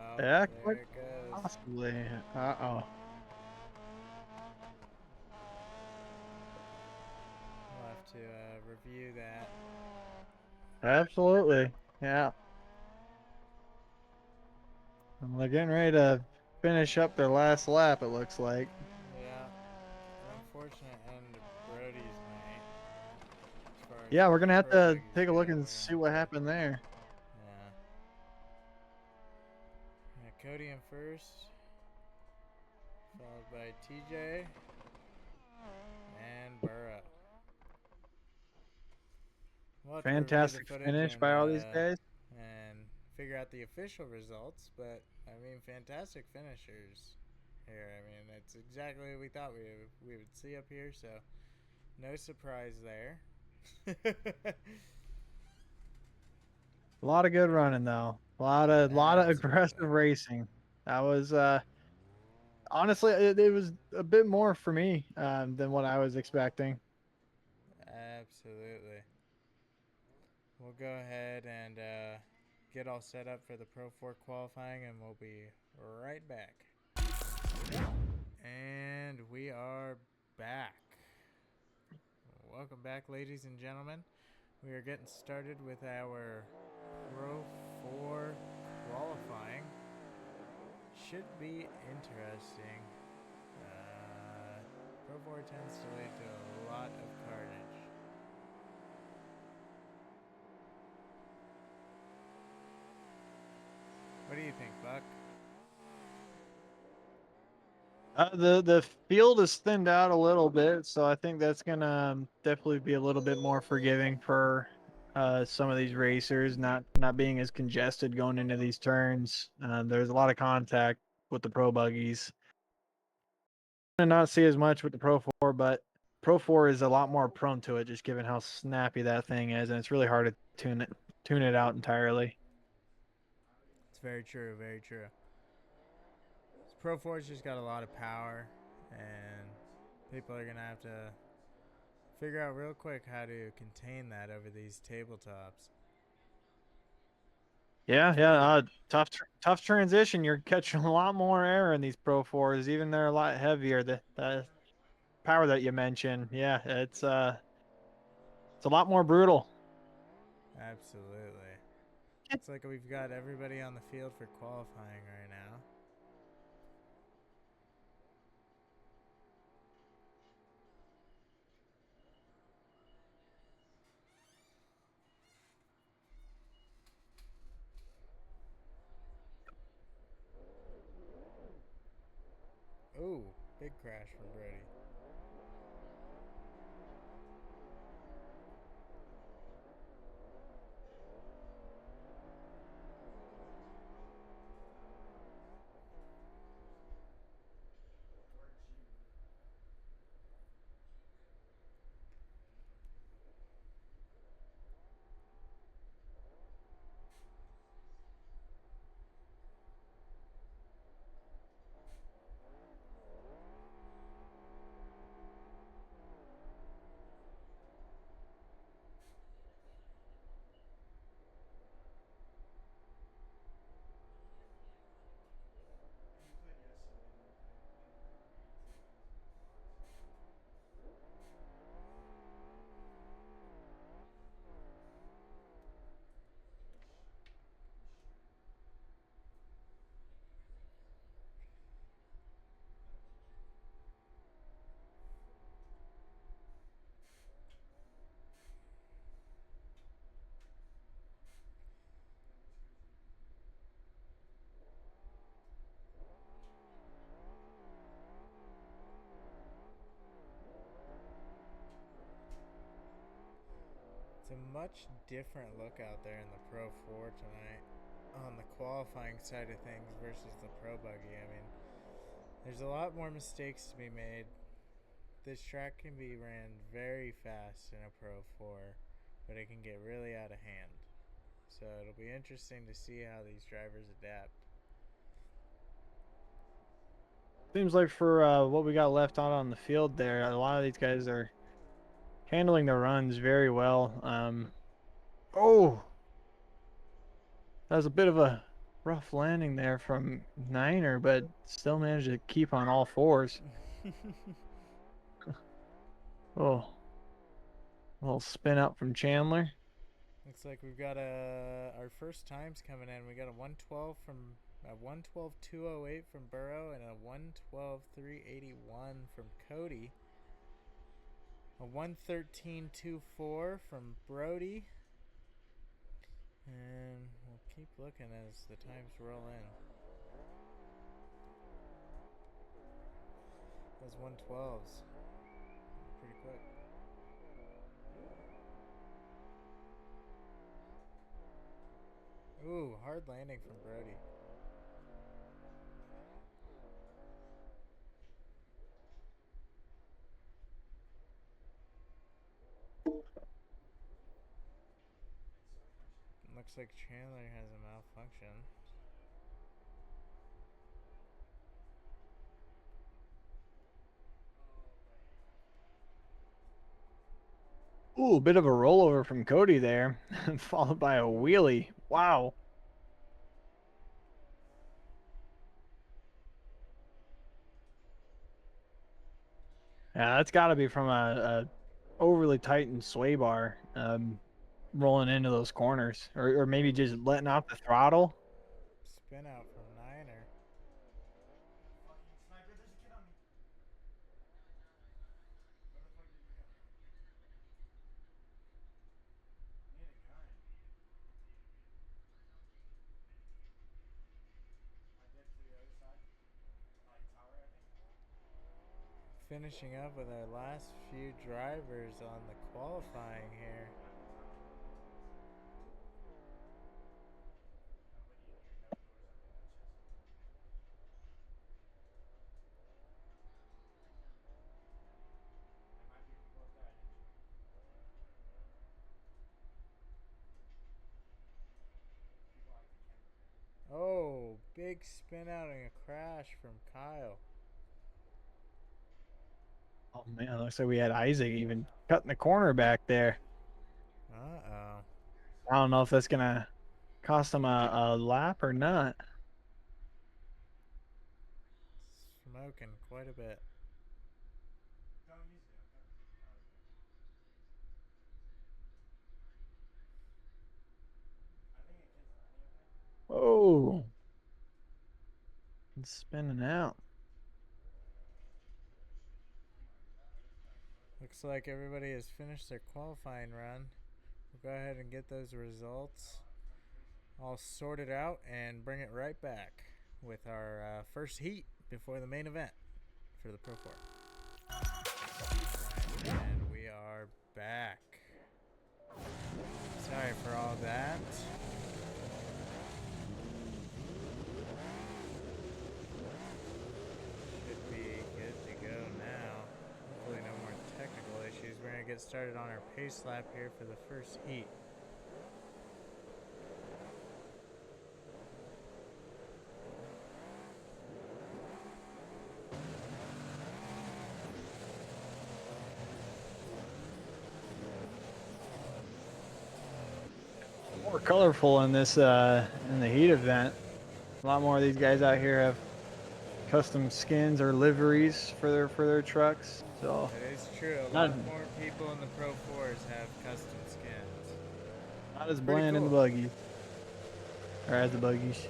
Oh, Yeah, quite there it goes. possibly. Uh-oh. We'll have to review that. Absolutely. Yeah. And they're getting ready to finish up their last lap, it looks like. Yeah, an unfortunate end to Brody's night as far as Yeah, we're gonna have pro to buggies take a look go. and see what happened there. Yeah. Cody in first, followed by TJ and Burrow. We'll have to review the Fantastic footage finish by all these guys. and figure out the official results. But I mean, fantastic finishers here. I mean, it's exactly what we thought we would see up here. So no surprise there. A lot of good running though. A lot of aggressive Absolutely. racing. That was honestly it was a bit more for me than what I was expecting. Absolutely. We'll go ahead and get all set up for the Pro 4 qualifying, and we'll be right back. And we are back. Welcome back, ladies and gentlemen. We are getting started with our Pro 4 qualifying. Should be interesting. Pro 4 tends to lead to a lot of carnage. What do you think, Buck? The field is thinned out a little bit, so I think that's gonna definitely be a little bit more forgiving for some of these racers, not being as congested going into these turns. There's a lot of contact with the pro buggies. And not see as much with the Pro 4, but Pro 4 is a lot more prone to it, just given how snappy that thing is, and it's really hard to tune it out entirely. It's very true, very true. Pro 4's just got a lot of power, and people are going to have to figure out real quick how to contain that over these tabletops. Yeah, yeah. Tough transition. You're catching a lot more air in these Pro 4s, even they're a lot heavier. The power that you mentioned, yeah, it's a lot more brutal. Absolutely. Looks like we've got everybody on the field for qualifying right now. Ooh, big crash from Brody. It's a much different look out there in the Pro 4 tonight on the qualifying side of things versus the Pro Buggy. I mean, there's a lot more mistakes to be made. This track can be ran very fast in a Pro 4, but it can get really out of hand. So it'll be interesting to see how these drivers adapt. seems like for what we got left out on the field there, a lot of these guys are handling the runs very well. Oh, that was a bit of a rough landing there from Niner, but still managed to keep on all fours. Oh, a little spin up from Chandler. Looks like we've got our first times coming in. We got a 112 from a 112.208 from Burrow and a 112.381 from Cody. A 113.24 from Brody. And we'll keep looking as the times roll in. Those 112s. Pretty quick. Ooh, hard landing from Brody. Looks like Chandler has a malfunction. Ooh, a bit of a rollover from Cody there, followed by a wheelie. Wow. Yeah, that's got to be from a overly tightened sway bar rolling into those corners, or maybe just letting off the throttle. Spin out from Niner. Fucking sniper, there's a kid on me. Where the fuck did you go? I need a gun. I did to the other side. Like tower, I think. Finishing up with our last few drivers on the qualifying here. Nobody in here, no doors open, no chest open. There might be people up there, I didn't check. People like to camp up there. Oh, big spin out and a crash from Kyle. Oh man, looks like we had Isaac even cutting the corner back there. Uh-oh. I don't know if that's gonna cost him a lap or not. Smoking quite a bit. Don't use it, okay? Oh, okay. I think a kid's landing up there. Oh, it's spinning out. Oh my god, this guy's so Looks like everybody has finished their qualifying run. We'll go ahead and get those results all sorted out and bring it right back with our first heat before the main event for the Pro 4. Right, and we are back. Sorry for all that. Should be good to go now. Hopefully no more technical issues. We're going to get started on our pace lap here for the first heat. More colorful in this in the heat event. A lot more of these guys out here have custom skins or liveries for their trucks. So It is true. A not lot more people in the Pro 4s have custom skins. not as Pretty bland in the cool. buggies or as the buggies.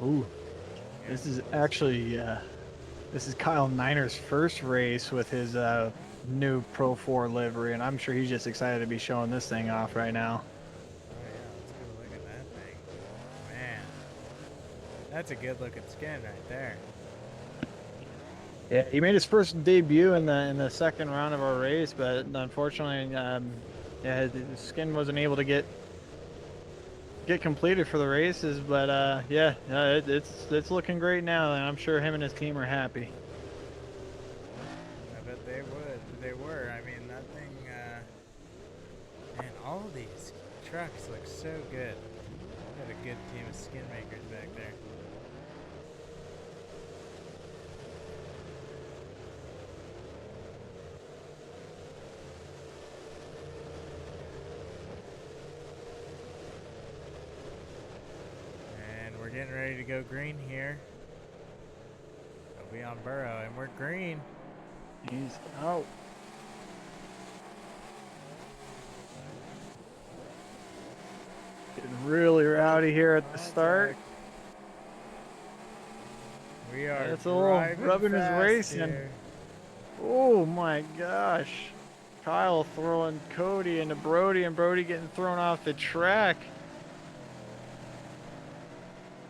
Ooh, this is actually this is Kyle Niner's first race with his new Pro 4 livery, and I'm sure he's just excited to be showing this thing off right now. Oh yeah, let's go look at that thing. Man, that's a good looking skin right there. Yeah, he made his first debut in the second round of our race, but unfortunately, yeah, his skin wasn't able to get get completed for the races, but yeah, it's looking great now, and I'm sure him and his team are happy. I bet they would. They were. I mean, that thing. Man, all of these trucks look so good. Got a good team of skin makers back there. And we're getting ready to go green here. We'll be on Burrow, and we're green. He's out. Getting really rowdy here at the start. Contact. We are That's a little driving rubbing his fast racing. here. Oh my gosh. Kyle throwing Cody into Brody, and Brody getting thrown off the track.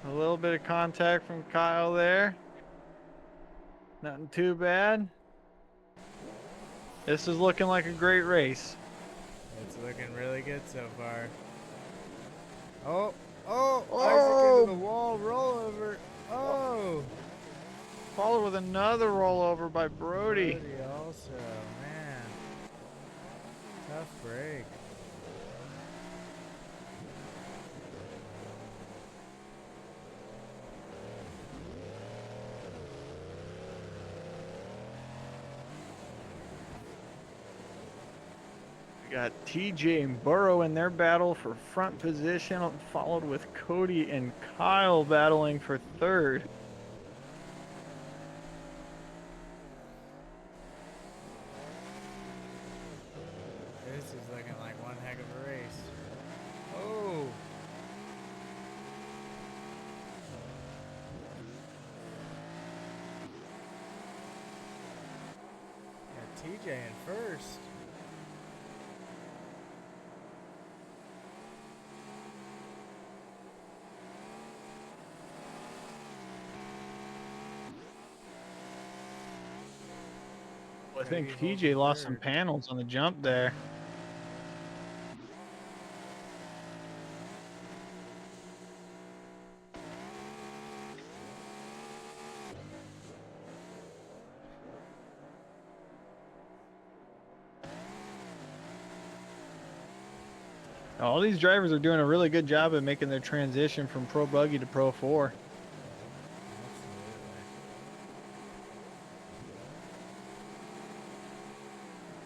A little bit of contact from Kyle there. Nothing too bad. This is looking like a great race. It's looking really good so far. Oh, oh, Isaac into the Oh! wall, rollover. Oh, Followed with another rollover by Brody. Brody also, man. Tough break. We got TJ and Burrow in their battle for front position, followed with Cody and Kyle battling for third. This is looking like one heck of a race. Oh. Got TJ in first. I think Cody holds TJ the lost some third. panels on the jump there. All these drivers are doing a really good job of making their transition from Pro Buggy to Pro 4. Absolutely.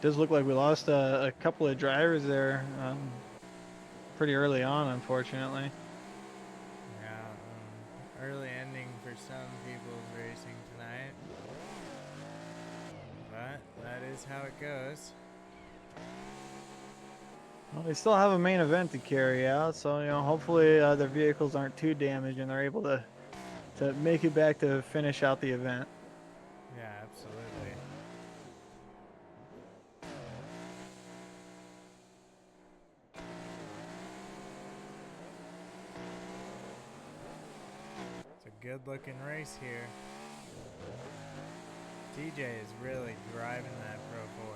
Does look like we lost a couple of drivers there pretty early on, unfortunately. Yeah, early ending for some people's racing tonight. But that is how it goes. Well, they still have a main event to carry out, so hopefully their vehicles aren't too damaged and they're able to make it back to finish out the event. Yeah, absolutely. It's a good looking race here. TJ is really driving that Pro 4.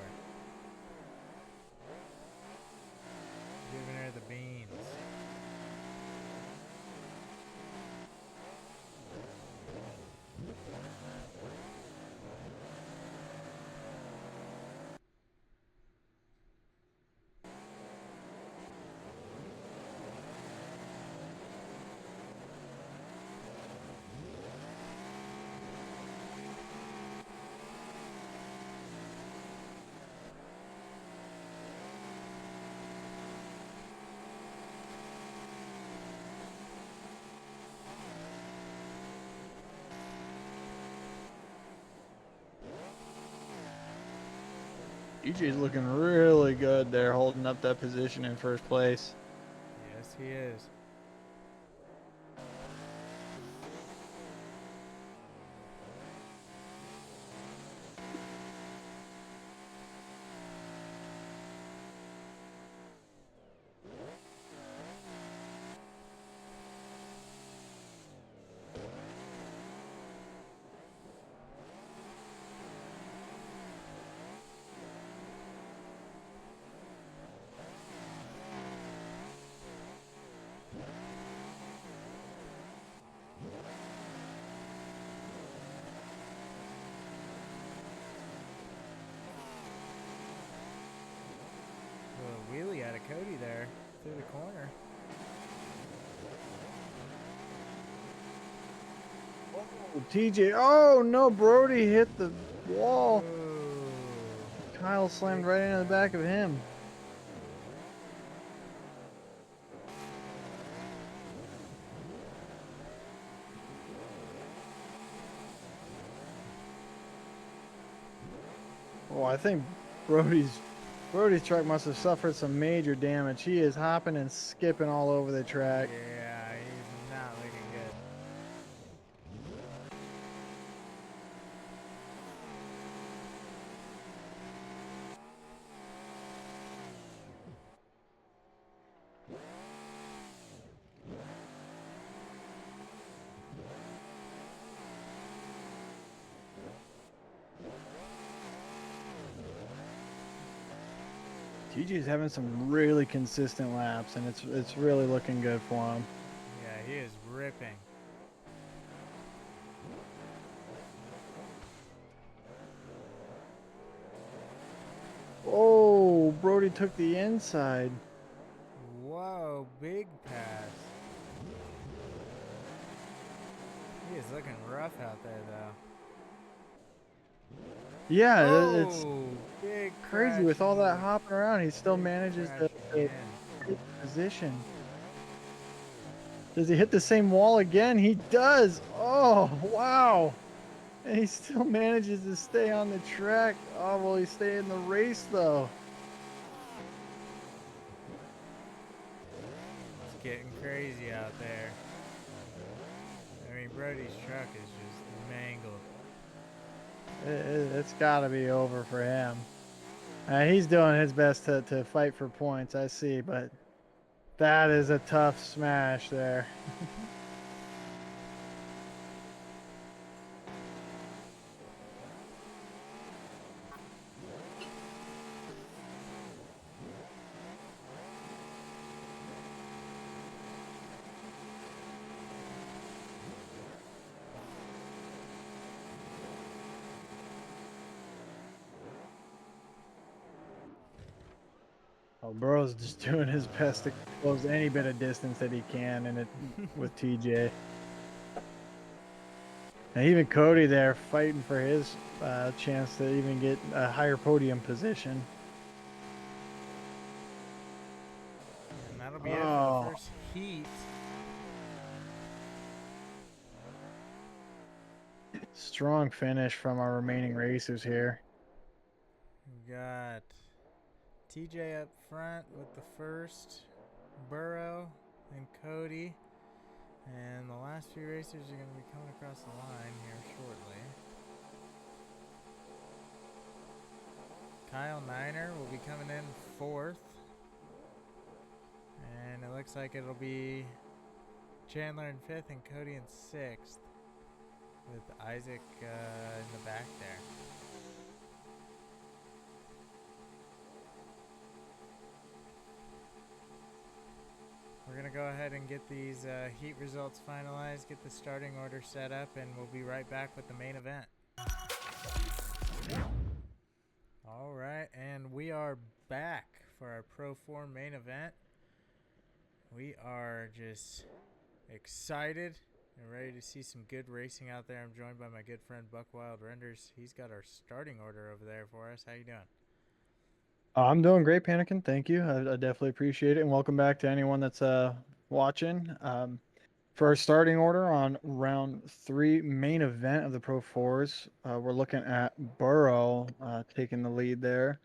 Giving her the beans. EJ's looking really good there, holding up that position in first place. Yes, he is. corner. Oh, TJ. Oh no, Brody hit the wall. Ooh. Kyle slammed Big right into the back of crash. him. Oh, I think Brody's truck must have suffered some major damage. He is hopping and skipping all over the track. Yeah, he's not looking good. TJ's having some really consistent laps, and it's really looking good for him. Yeah, he is ripping. Oh, Brody took the inside. Whoa, big pass. He is looking rough out there, though. Yeah, it's Oh, big crazy crash with all into that the hopping around. He still big manages crash to again. take position. Does he hit the same wall again? He does. Oh, wow. And he still manages to stay on the track. Oh, will he stay in the race, though? It's getting crazy out there. I mean, Brody's truck is just mangled. It's got to be over for him. He's doing his best to fight for points, I see, but that is a tough smash there. Oh, Burrow's just doing his best to close any bit of distance that he can, and it with TJ. And even Cody there fighting for his chance to even get a higher podium position. And that'll be it for the Oh, first heat. strong finish from our remaining racers here. We got TJ up front with the first, Burrow, and Cody. And the last few racers are going to be coming across the line here shortly. Kyle Niner will be coming in fourth. And it looks like it'll be Chandler in fifth and Cody in sixth, with Isaac in the back there. We're going to go ahead and get these heat results finalized, get the starting order set up, and we'll be right back with the main event. All right, and we are back for our Pro 4 main event. We are just excited and ready to see some good racing out there. I'm joined by my good friend Buck Wild Renders. He's got our starting order over there for us. How you doing? I'm doing great, Panikin. Thank you. I definitely appreciate it, and welcome back to anyone that's watching. For our starting order on round 3 main event of the Pro 4s, we're looking at Burrow taking the lead there.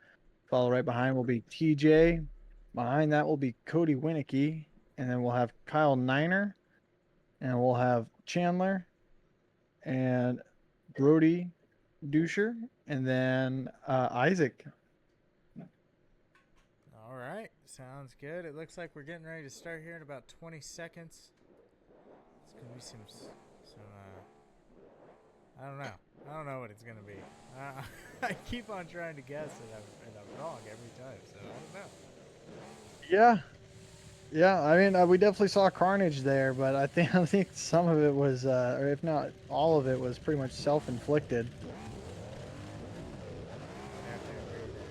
Follow right behind will be TJ. Behind that will be Cody Winicky, and then we'll have Kyle Niner, and we'll have Chandler and Brody Duscher, and then Isaac. All right, sounds good. It looks like we're getting ready to start here in about 20 seconds. It's gonna be some I don't know. I don't know what it's gonna be. I keep on trying to guess, and I'm wrong every time. So I don't know. Yeah, yeah. I mean, we definitely saw carnage there, but I think some of it was, or if not all of it, was pretty much self-inflicted. I have to agree there.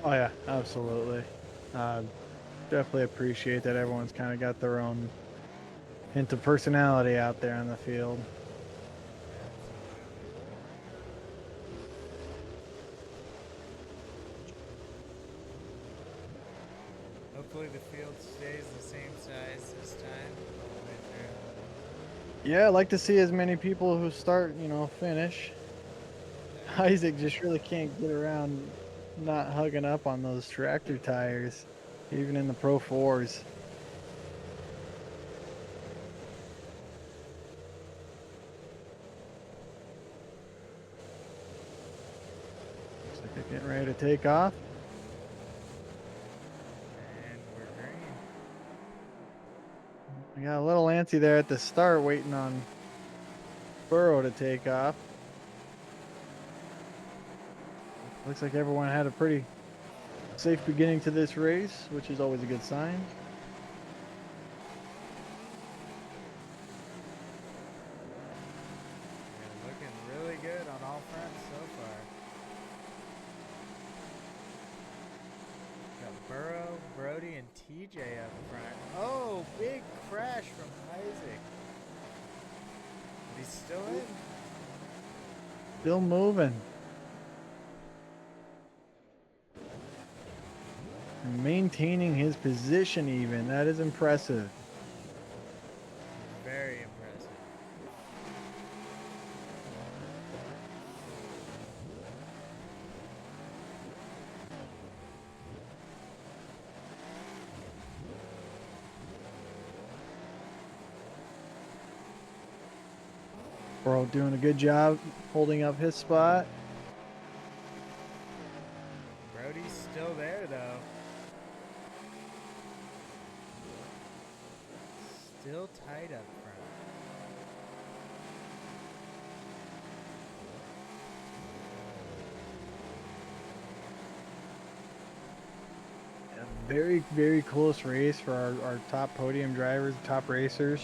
Oh yeah, absolutely. Uh, Definitely appreciate that everyone's kind of got their own hint of personality out there in the field. Absolutely. Hopefully the field stays the same size this time all the way through. Yeah, I'd like to see as many people who start, finish. That'd be Isaac just really can't get around not hugging up on those tractor tires, even in the Pro 4s. Looks like they're getting ready to take off. and we're green. We got a little antsy there at the start, waiting on Burrow to take off. Looks like everyone had a pretty safe beginning to this race, which is always a good sign. Yeah, looking really good on all fronts so far. Got Burrow, Brody, and TJ up front. Oh, big crash from Isaac. But he's still in. Still moving. And maintaining his position even. That is impressive. Very impressive. Burrow doing a good job holding up his spot. Brody's still there though. Still tight up front. A very, very close race for our top podium drivers, top racers.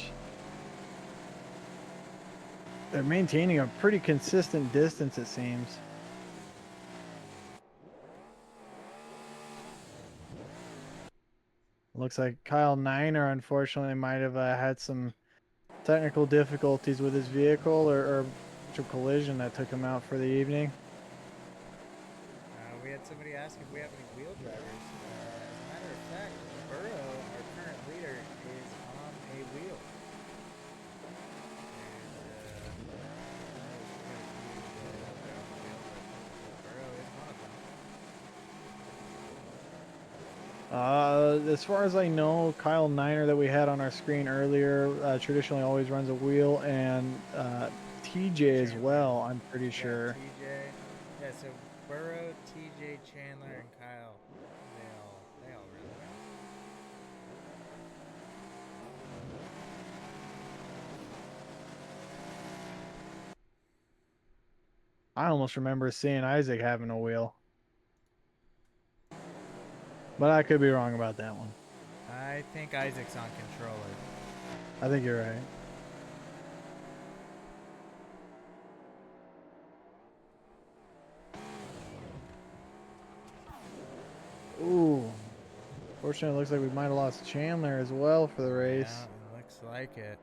They're maintaining a pretty consistent distance, it seems. Looks like Kyle Niner, unfortunately, might have had some technical difficulties with his vehicle or a collision that took him out for the evening. We had somebody ask if we have any wheel drivers. As a matter of fact, Burrow, our current leader, is on a wheel. Burrow is one of them. As far as I know, Kyle Niner that we had on our screen earlier traditionally always runs a wheel, and TJ as Chandler. well, I'm pretty Yeah, sure. TJ. Yeah, so Burrow, TJ, Chandler, and Kyle. They all run wheels. I almost remember seeing Isaac having a wheel, but I could be wrong about that one. I think Isaac's on controller. I think you're right. Ooh. Fortunately, it looks like we might have lost Chandler as well for the Yeah, race. it looks like it.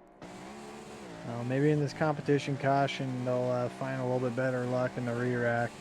Maybe in this competition caution, they'll find a little bit better luck in the re-rack.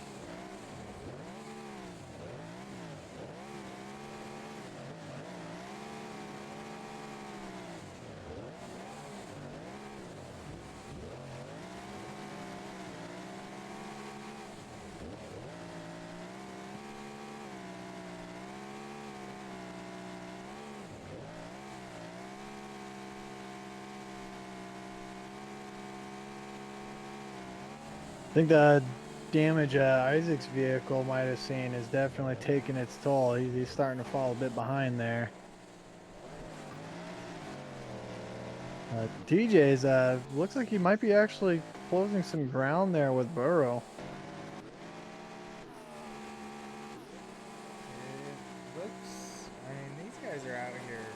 I think the damage Isaac's vehicle might have seen is definitely taking its toll. He's starting to fall a bit behind there. TJ's looks like he might be actually closing some ground there with Burrow. It looks. I mean, these guys are out here.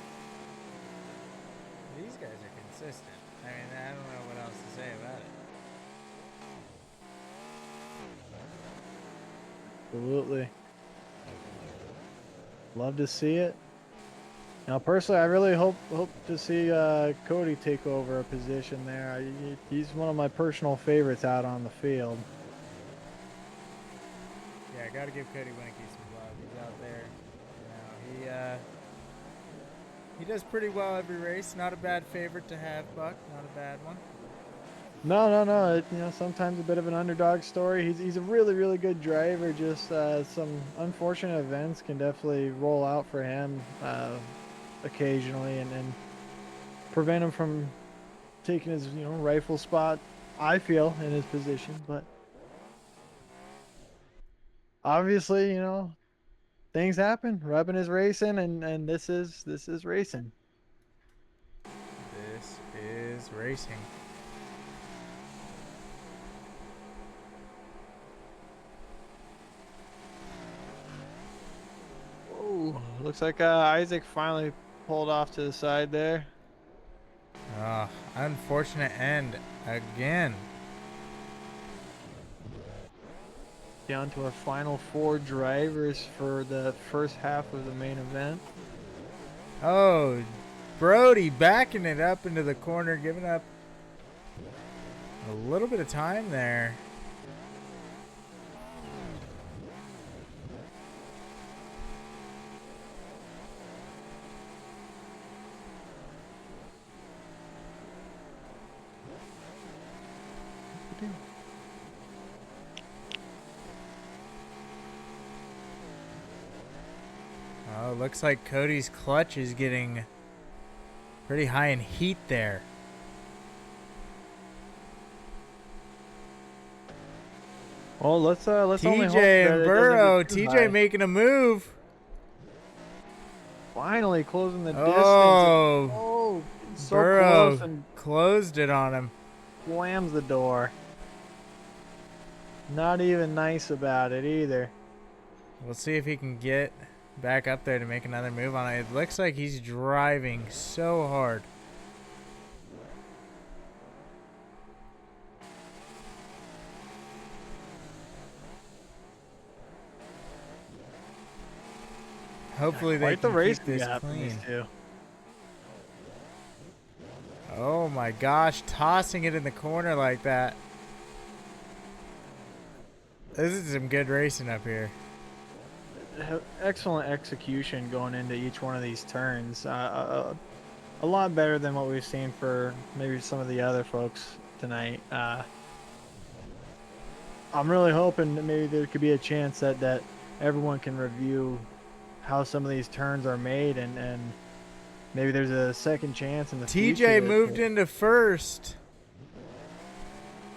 These guys are consistent. I mean, I don't know what else to say about it. Absolutely. Love to see it. Now, personally, I really hope to see Cody take over a position there. He's one of my personal favorites out on the field. Yeah, I gotta give Cody Winnicky some love. He's out there. You know, he does pretty well every race. Not a bad favorite to have, Buck. Not a bad one. No. Sometimes a bit of an underdog story. He's a really good driver. Just some unfortunate events can definitely roll out for him occasionally, and prevent him from taking his rightful spot. I feel in his position, but obviously things happen. Rubbing is racing, and this is racing. This is racing. Oh, looks like Isaac finally pulled off to the side there. Unfortunate end again. Down to our final 4 drivers for the first half of the main event. Oh, Brody backing it up into the corner, giving up a little bit of time there. Oh, looks like Cody's clutch is getting pretty high in heat there. Well, let's only hope TJ that and it Burrow. doesn't get too TJ high. making a move. Finally closing the distance. Oh, Oh, so Burrow close, and closed it on him. slams the door. Not even nice about it either. We'll see if he can get back up there to make another move on it. It looks like he's driving so hard. Hopefully they Quite the can race keep we this got from these clean. two. Oh my gosh, tossing it in the corner like that. This is some good racing up here. Excellent execution going into each one of these turns. A lot better than what we've seen for maybe some of the other folks tonight. I'm really hoping that maybe there could be a chance that everyone can review how some of these turns are made, and maybe there's a second chance in the future. TJ moved into first.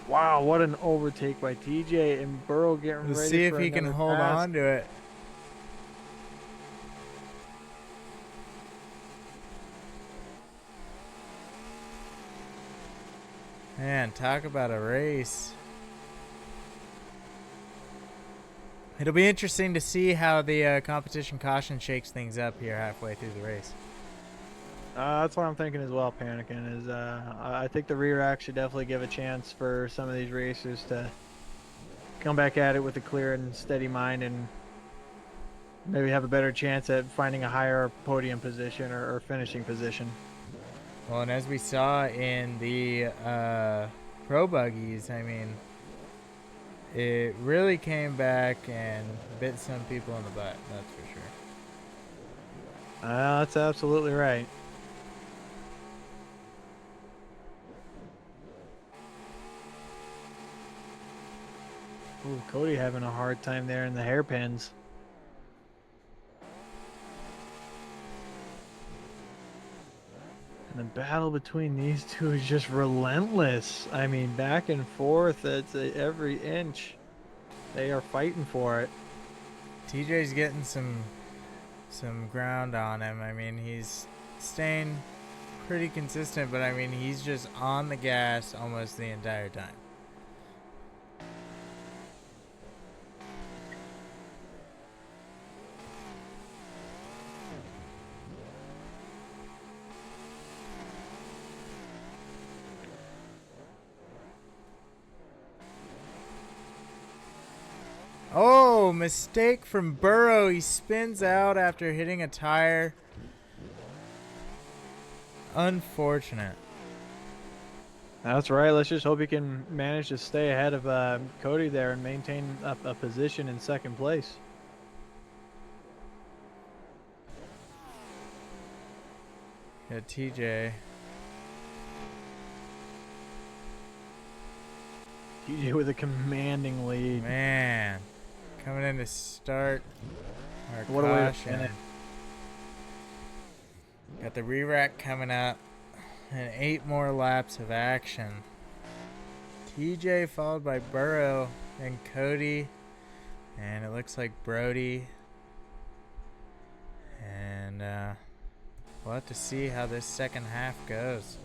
Wow, what an overtake by TJ, and Burrow getting Let's ready see if for he can another hold pass. on to it. Man, talk about a race. It'll be interesting to see how the competition caution shakes things up here halfway through the race. That's what I'm thinking as well, Panicking, is I think the rear rack should definitely give a chance for some of these racers to come back at it with a clear and steady mind, and maybe have a better chance at finding a higher podium position or finishing position. Well, and as we saw in the pro buggies, I mean, it really came back and bit some people in the butt, that's for sure. That's absolutely right. Ooh, Cody having a hard time there in the hairpins. And the battle between these two is just relentless. I mean, back and forth. It's every inch. They are fighting for it. TJ's getting some ground on him. I mean, he's staying pretty consistent, but I mean, he's just on the gas almost the entire time. Oh, Oh, mistake from Burrow. He spins out after hitting a tire. Unfortunate. That's right. Let's just hope he can manage to stay ahead of Cody there and maintain a position in second place. Yeah, TJ. TJ with a commanding lead. Man. Coming in to start our What a way to caution. finish. Got the re-rack coming up. And 8 more laps of action. TJ followed by Burrow and Cody. And it looks like Brody. And we'll have to see how this second half goes.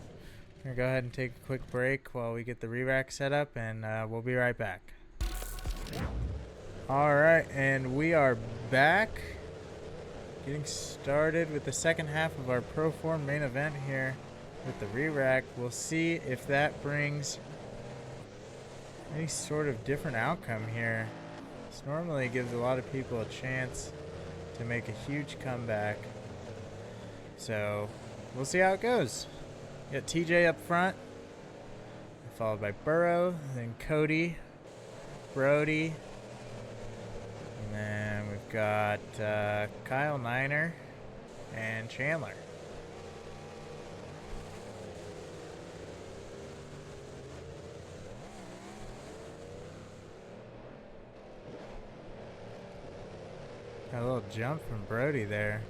We're going to go ahead and take a quick break while we get the re-rack set up, and we'll be right back. Alright, and we are back. Getting started with the second half of our Pro Form main event here with the re-rack. We'll see if that brings any sort of different outcome here. This normally gives a lot of people a chance to make a huge comeback. So we'll see how it goes. Got TJ up front, followed by Burrow, then Cody, Brody, and then we've got Kyle Niner and Chandler. Got a little jump from Brody there.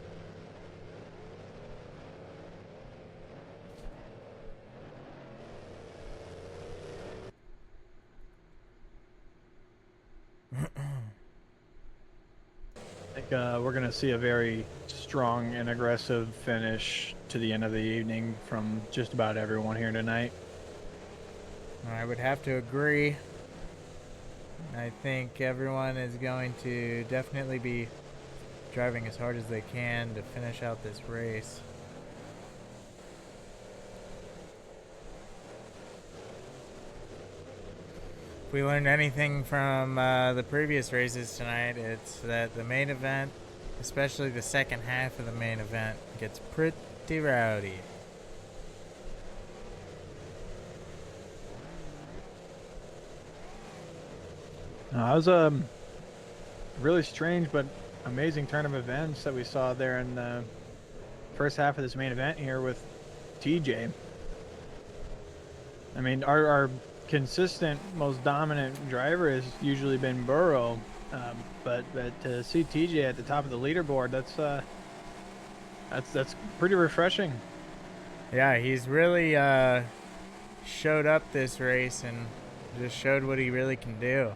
I think we're going to see a very strong and aggressive finish to the end of the evening from just about everyone here tonight. I would have to agree. I think everyone is going to definitely be driving as hard as they can to finish out this race. If we learned anything from the previous races tonight, it's that the main event, especially the second half of the main event, gets pretty rowdy. It was a really strange but amazing turn of events that we saw there in the first half of this main event here with TJ. I mean, our consistent, most dominant driver has usually been Burrow, but to see TJ at the top of the leaderboard, that's pretty refreshing. Yeah, he's really showed up this race and just showed what he really can do.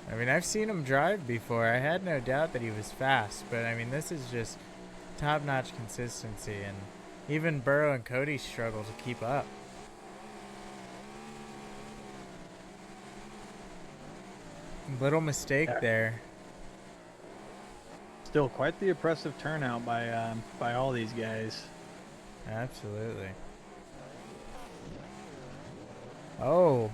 I mean, I've seen him drive before. I had no doubt that he was fast, but I mean, this is just top-notch consistency, and even Burrow and Cody struggle to keep up. Little mistake there. Still quite the impressive turnout by all these guys. Absolutely. Oh.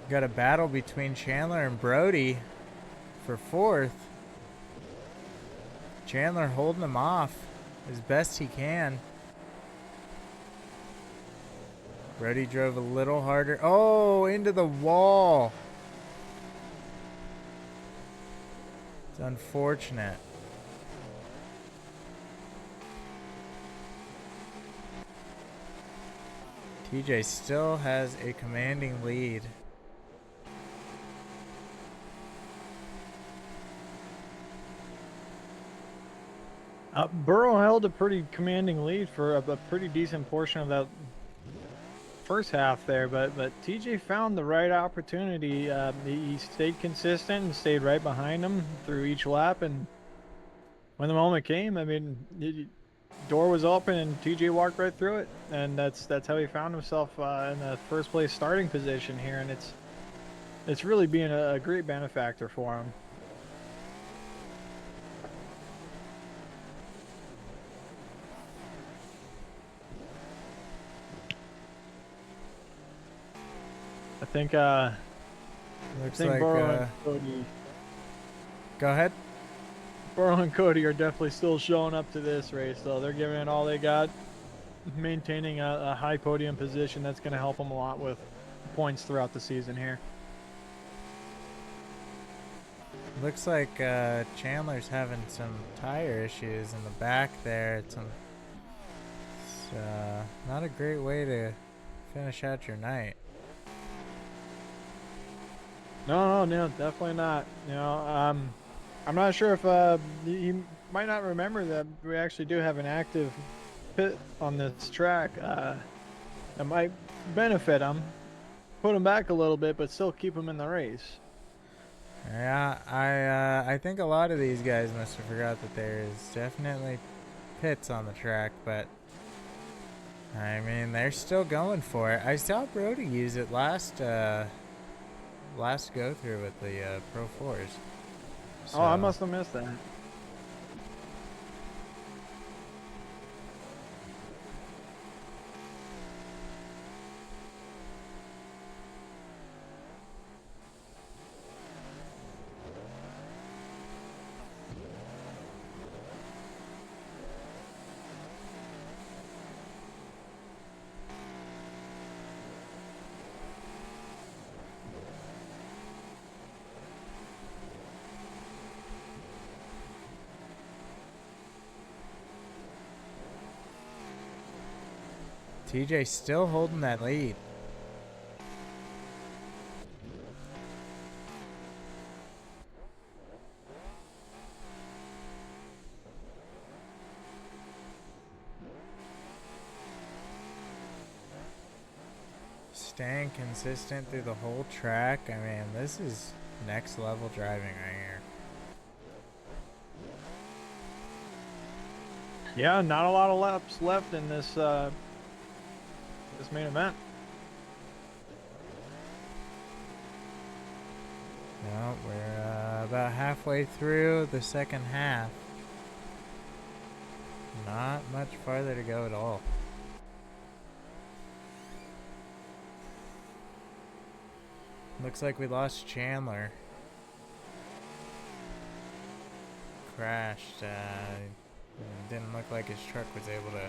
Got a battle between Chandler and Brody for fourth. Chandler holding him off as best he can. Brody drove a little harder. Oh, into the wall. It's unfortunate. TJ still has a commanding lead. Burrow held a pretty commanding lead for a pretty decent portion of that first half there, but TJ found the right opportunity. He stayed consistent and stayed right behind him through each lap, and when the moment came, I mean, door was open and TJ walked right through it, and that's how he found himself in the first place starting position here. And it's it's really being a great benefactor for him. I think Looks like. Burrow and Cody. Go ahead. Burrow and Cody are definitely still showing up to this race, though. They're giving it all they got, maintaining a high podium position. That's going to help them a lot with points throughout the season here. Looks like Chandler's having some tire issues in the back there. It's not a great way to finish out your night. No, definitely not. I'm not sure if you might not remember that we actually do have an active pit on this track. That might benefit them, put them back a little bit, but still keep them in the race. Yeah, I think a lot of these guys must have forgot that there's definitely pits on the track, but I mean they're still going for it. I saw Brody use it last go through with the Pro 4s. So. Oh, I must have missed that. TJ still holding that lead. Staying consistent through the whole track. I mean, this is next level driving right here. Yeah, not a lot of laps left in this this main event. No, we're about halfway through the second half. Not much farther to go at all. Looks like we lost Chandler. Crashed. Didn't look like his truck was able to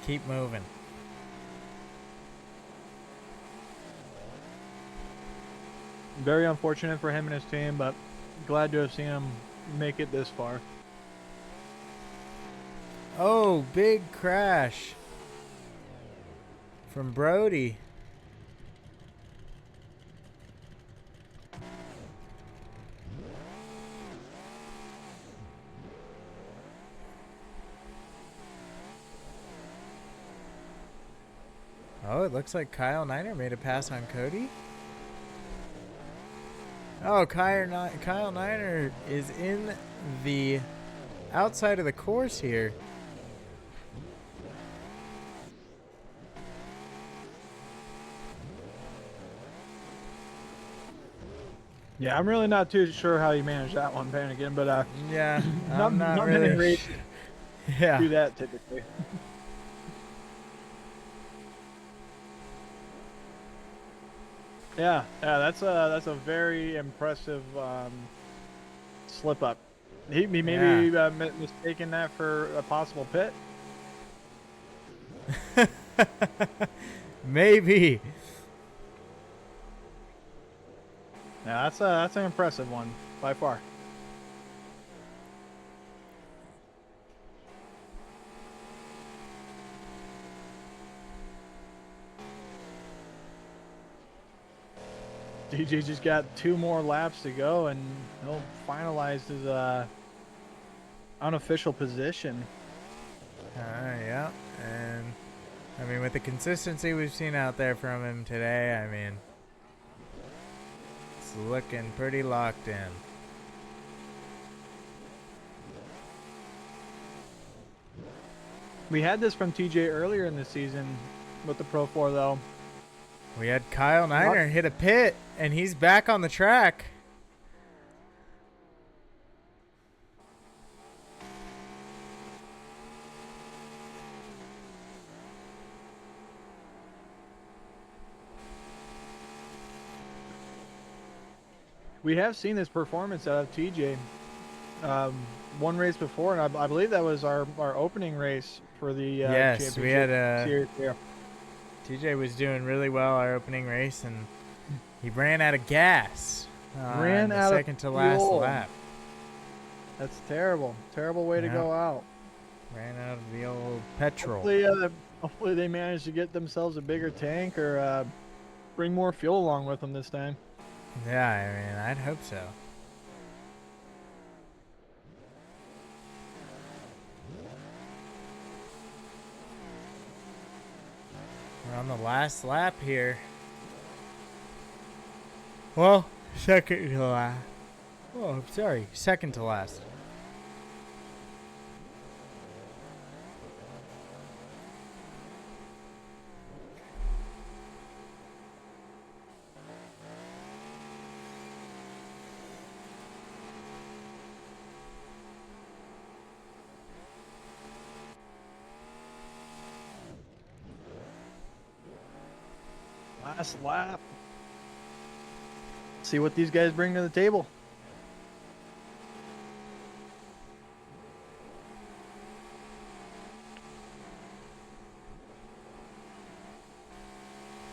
keep moving. Very unfortunate for him and his team, but glad to have seen him make it this far. Oh, big crash from Brody. Oh, it looks like Kyle Niner made a pass on Cody. Oh, Kyle Niner is in the outside of the course here. Yeah, I'm really not too sure how you managed that one, Panigan, but yeah, not not many really. races Yeah. do that typically. Yeah, that's a very impressive slip up. He maybe mistaken that for a possible pit. Maybe. Yeah, that's an impressive one by far. DJ just got 2 more laps to go, and he'll finalize his unofficial position. Yeah, and I mean, with the consistency we've seen out there from him today, I mean, it's looking pretty locked in. We had this from TJ earlier in the season with the Pro 4, though. We had Kyle Niner hit a pit, and he's back on the track. We have seen this performance out of TJ. One race before, and I believe that was our opening race for the Yes, championship we had series. Yeah. TJ was doing really well our opening race, and he ran out of gas. Ran the out of second to last fuel. lap. That's terrible. Terrible way to Yeah. go out. Ran out of the old petrol. Hopefully they manage to get themselves a bigger tank or bring more fuel along with them this time. Yeah, I mean, I'd hope so. We're on the last lap here. Well, second to last. Oh, I'm sorry. Second to last. Last lap. See what these guys bring to the table.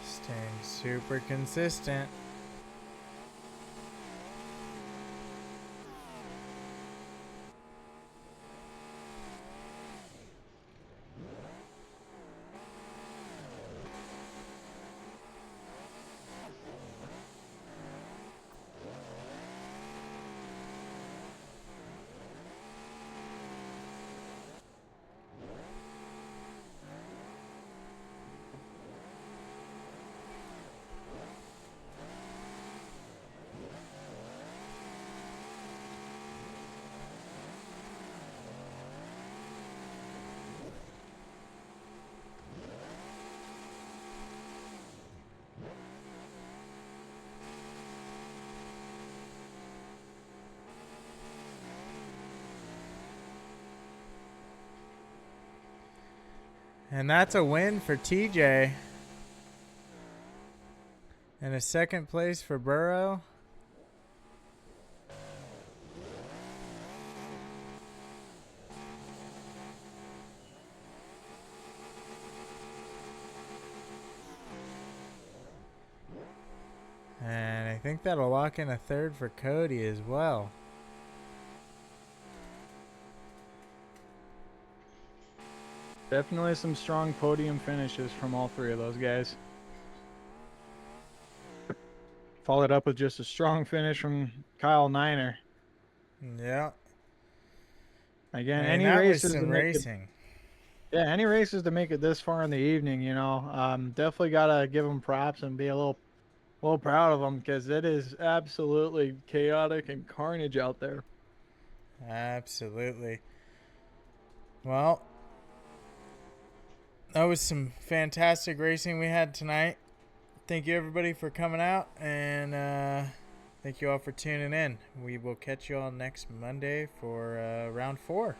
Staying super consistent. And that's a win for TJ. And a second place for Burrow. And I think that'll lock in a third for Cody as well. Definitely some strong podium finishes from all three of those guys. Followed up with just a strong finish from Kyle Niner. Yeah. Again, I mean, any that was races to some make it, racing. yeah, any races to make it this far in the evening, you know, definitely gotta give them props and be a little proud of them because it is absolutely chaotic and carnage out there. Absolutely. Well, that was some fantastic racing we had tonight. Thank you, everybody, for coming out, and thank you all for tuning in. We will catch you all next Monday for round 4.